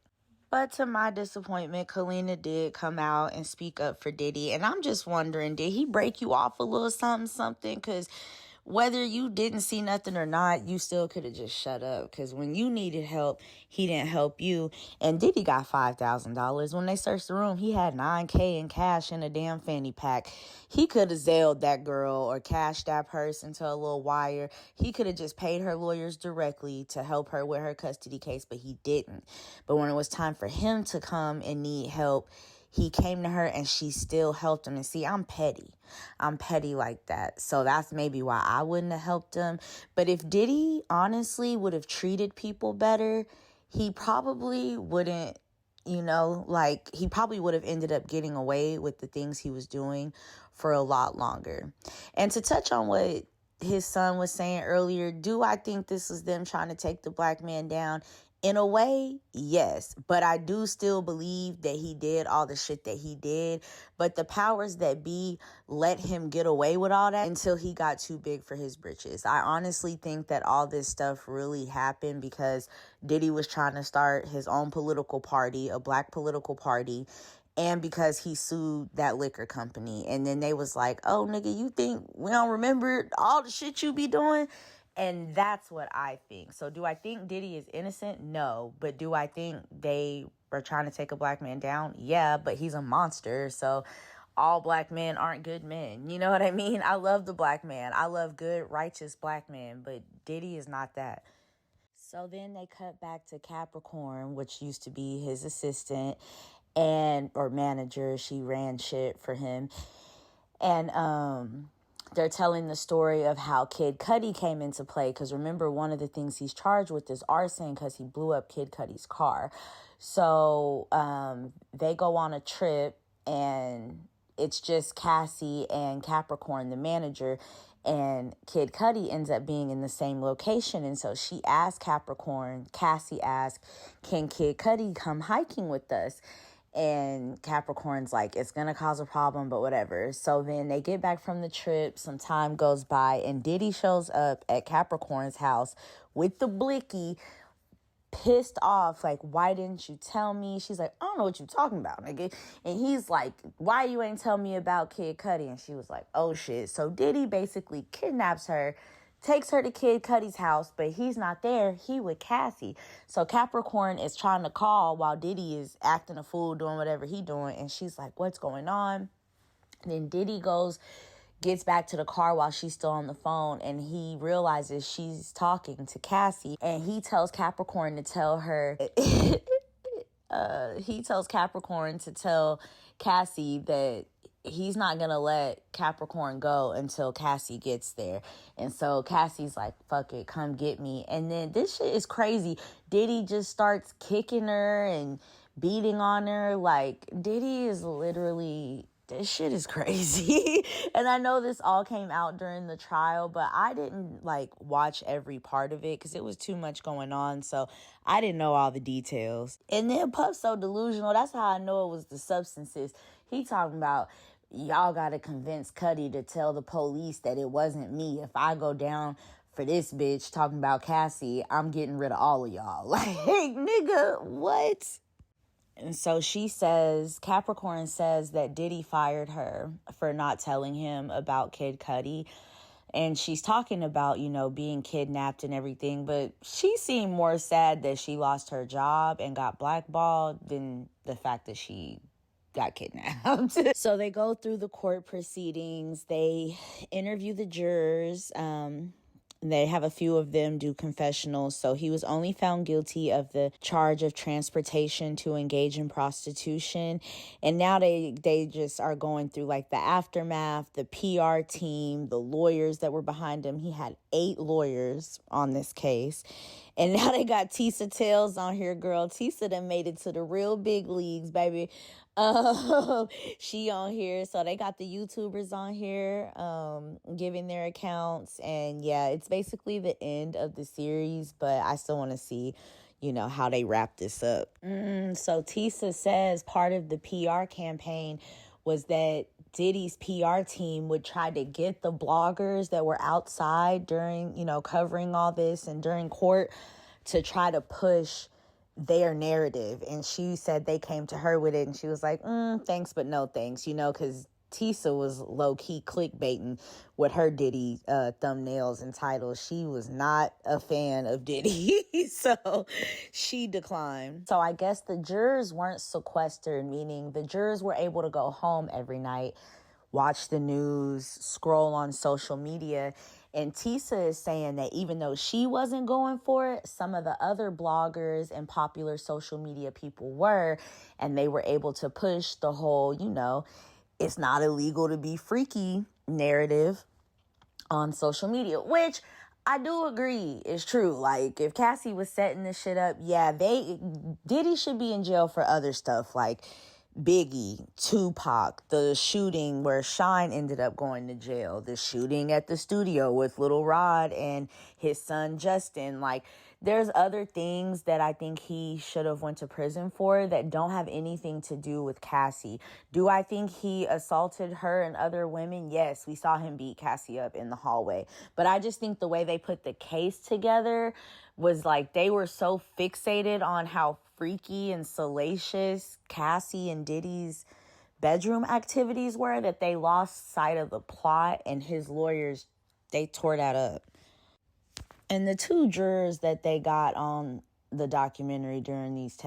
But to my disappointment, Kalina did come out and speak up for Diddy. And I'm just wondering, did he break you off a little something? Because whether you didn't see nothing or not, you still could have just shut up. Because when you needed help, he didn't help you. And Diddy got $5,000. When they searched the room, he had $9,000 in cash in a damn fanny pack. He could have zailed that girl or cashed that person to a little wire. He could have just paid her lawyers directly to help her with her custody case, but he didn't. But when it was time for him to come and need help, he came to her and she still helped him. And see, I'm petty. I'm petty like that. So that's maybe why I wouldn't have helped him. But if Diddy honestly would have treated people better, he probably wouldn't, you know, like he probably would have ended up getting away with the things he was doing for a lot longer. And to touch on what his son was saying earlier, do I think this was them trying to take the black man down? In a way, yes, but I do still believe that he did all the shit that he did. But the powers that be let him get away with all that until he got too big for his britches. I honestly think that all this stuff really happened because Diddy was trying to start his own political party, a black political party, and because he sued that liquor company. And then they was like, oh, nigga, you think we don't remember all the shit you be doing? And that's what I think. So do I think Diddy is innocent? No. But do I think they are trying to take a black man down? Yeah, but he's a monster. So all black men aren't good men. You know what I mean? I love the black man. I love good, righteous black men. But Diddy is not that. So then they cut back to Capricorn, which used to be his assistant or manager. She ran shit for him. And they're telling the story of how Kid Cudi came into play. Because remember, one of the things he's charged with is arson because he blew up Kid Cudi's car. So they go on a trip and it's just Cassie and Capricorn, the manager. And Kid Cudi ends up being in the same location. And so she asked Cassie asked, can Kid Cudi come hiking with us? And Capricorn's like, it's going to cause a problem, but whatever. So then they get back from the trip. Some time goes by and Diddy shows up at Capricorn's house with the blicky, pissed off, like, why didn't you tell me? She's like, I don't know what you're talking about, nigga. And he's like, why you ain't tell me about Kid Cudi? And she was like, oh shit. So Diddy basically kidnaps her, takes her to Kid Cudi's house, but he's not there. He with Cassie. So Capricorn is trying to call while Diddy is acting a fool, doing whatever he doing. And she's like, what's going on? And then Diddy gets back to the car while she's still on the phone, and he realizes she's talking to Cassie, and he tells Capricorn to tell her Cassie that he's not gonna let Capricorn go until Cassie gets there. And so Cassie's like, fuck it, come get me. And then this shit is crazy. Diddy just starts kicking her and beating on her. Like, Diddy is literally... this shit is crazy. And I know this all came out during the trial, but I didn't watch every part of it because it was too much going on. So I didn't know all the details. And then Puff's so delusional. That's how I know it was the substances. He talking about, y'all got to convince Cudi to tell the police that it wasn't me. If I go down for this bitch talking about Cassie, I'm getting rid of all of y'all. Like, nigga, what? And so Capricorn says that Diddy fired her for not telling him about Kid Cudi. And she's talking about, being kidnapped and everything. But she seemed more sad that she lost her job and got blackballed than the fact that she got kidnapped. So they go through the court proceedings. They interview the jurors. They have a few of them do confessionals. So he was only found guilty of the charge of transportation to engage in prostitution. And now they just are going through the aftermath, the PR team, the lawyers that were behind him. He had 8 lawyers on this case. And now they got Tisa Tales on here, girl. Tisa done made it to the real big leagues, baby. She on here. So they got the YouTubers on here giving their accounts. And yeah, it's basically the end of the series, but I still want to see, how they wrap this up. So Tisa says part of the PR campaign was that Diddy's PR team would try to get the bloggers that were outside during, covering all this and during court to try to push their narrative. And she said they came to her with it and she was like, thanks, but no thanks, because Tisa was low-key clickbaiting with her Diddy thumbnails and titles. She was not a fan of Diddy, so she declined. So I guess the jurors weren't sequestered, meaning the jurors were able to go home every night, watch the news, scroll on social media. And Tisa is saying that even though she wasn't going for it, some of the other bloggers and popular social media people were, and they were able to push the whole, it's not illegal to be freaky narrative on social media, which I do agree is true. Like, if Cassie was setting this shit up, Diddy should be in jail for other stuff like Biggie, Tupac, the shooting where Shine ended up going to jail, the shooting at the studio with Little Rod and his son Justin. Like, there's other things that I think he should have went to prison for that don't have anything to do with Cassie. Do I think he assaulted her and other women? Yes, we saw him beat Cassie up in the hallway. But I just think the way they put the case together was they were so fixated on how freaky and salacious Cassie and Diddy's bedroom activities were that they lost sight of the plot, and his lawyers, they tore that up. And the 2 jurors that they got on the documentary during these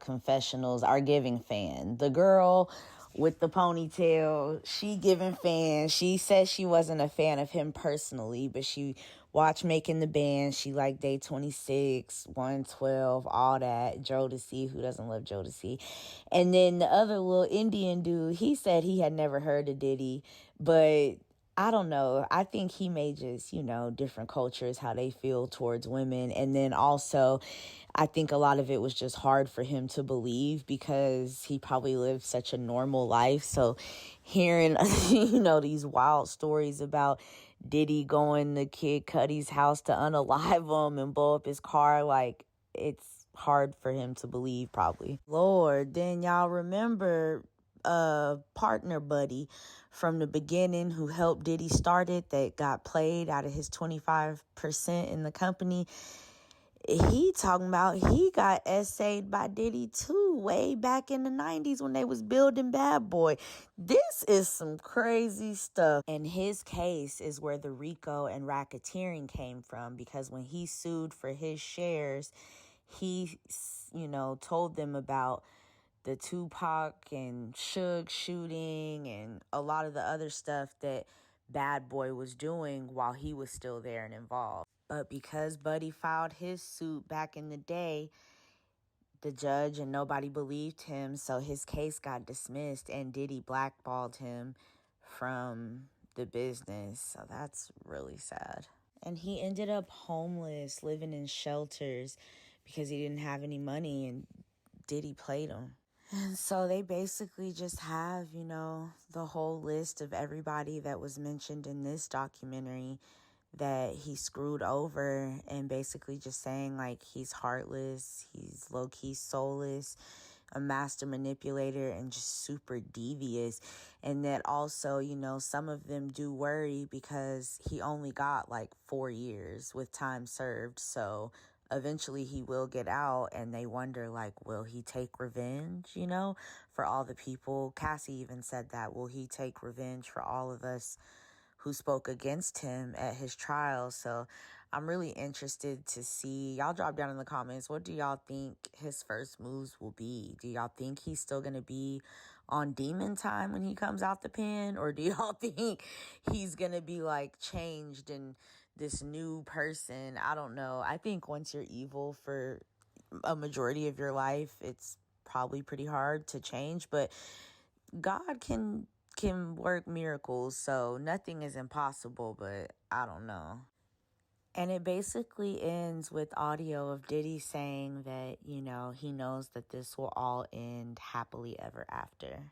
confessionals are giving fan. The girl with the ponytail, she giving fan. She says she wasn't a fan of him personally, but she watched Making the Band. She liked Day 26, 112, all that. Jodeci, who doesn't love Jodeci? And then the other little Indian dude, he said he had never heard of Diddy, but I don't know. I think he may just, different cultures, how they feel towards women. And then also, I think a lot of it was just hard for him to believe because he probably lived such a normal life. So hearing, these wild stories about Diddy going to Kid Cudi's house to unalive him and blow up his car, like, it's hard for him to believe probably. Lord, then y'all remember partner buddy from the beginning who helped Diddy start it, that got played out of his 25% in the company. He talking about he got essayed by Diddy too way back in the 90s when they was building Bad Boy. This is some crazy stuff. And his case is where the RICO and racketeering came from, because when he sued for his shares, he, told them about the Tupac and Suge shooting and a lot of the other stuff that Bad Boy was doing while he was still there and involved. But because Buddy filed his suit back in the day, the judge and nobody believed him, so his case got dismissed and Diddy blackballed him from the business. So that's really sad. And he ended up homeless, living in shelters because he didn't have any money and Diddy played him. And so they basically just have, the whole list of everybody that was mentioned in this documentary that he screwed over, and basically just saying like he's heartless, he's low-key soulless, a master manipulator, and just super devious. And that also, some of them do worry because he only got like 4 years with time served. So eventually he will get out, and they wonder, like, will he take revenge, for all the people? Cassie even said that. Will he take revenge for all of us who spoke against him at his trial? So I'm really interested to see. Y'all drop down in the comments, what do y'all think his first moves will be? Do y'all think he's still going to be on demon time when he comes out the pen? Or do y'all think he's going to be like changed and this new person? I don't know. I think once you're evil for a majority of your life, it's probably pretty hard to change, but God can work miracles, so nothing is impossible, but I don't know. And it basically ends with audio of Diddy saying that, he knows that this will all end happily ever after.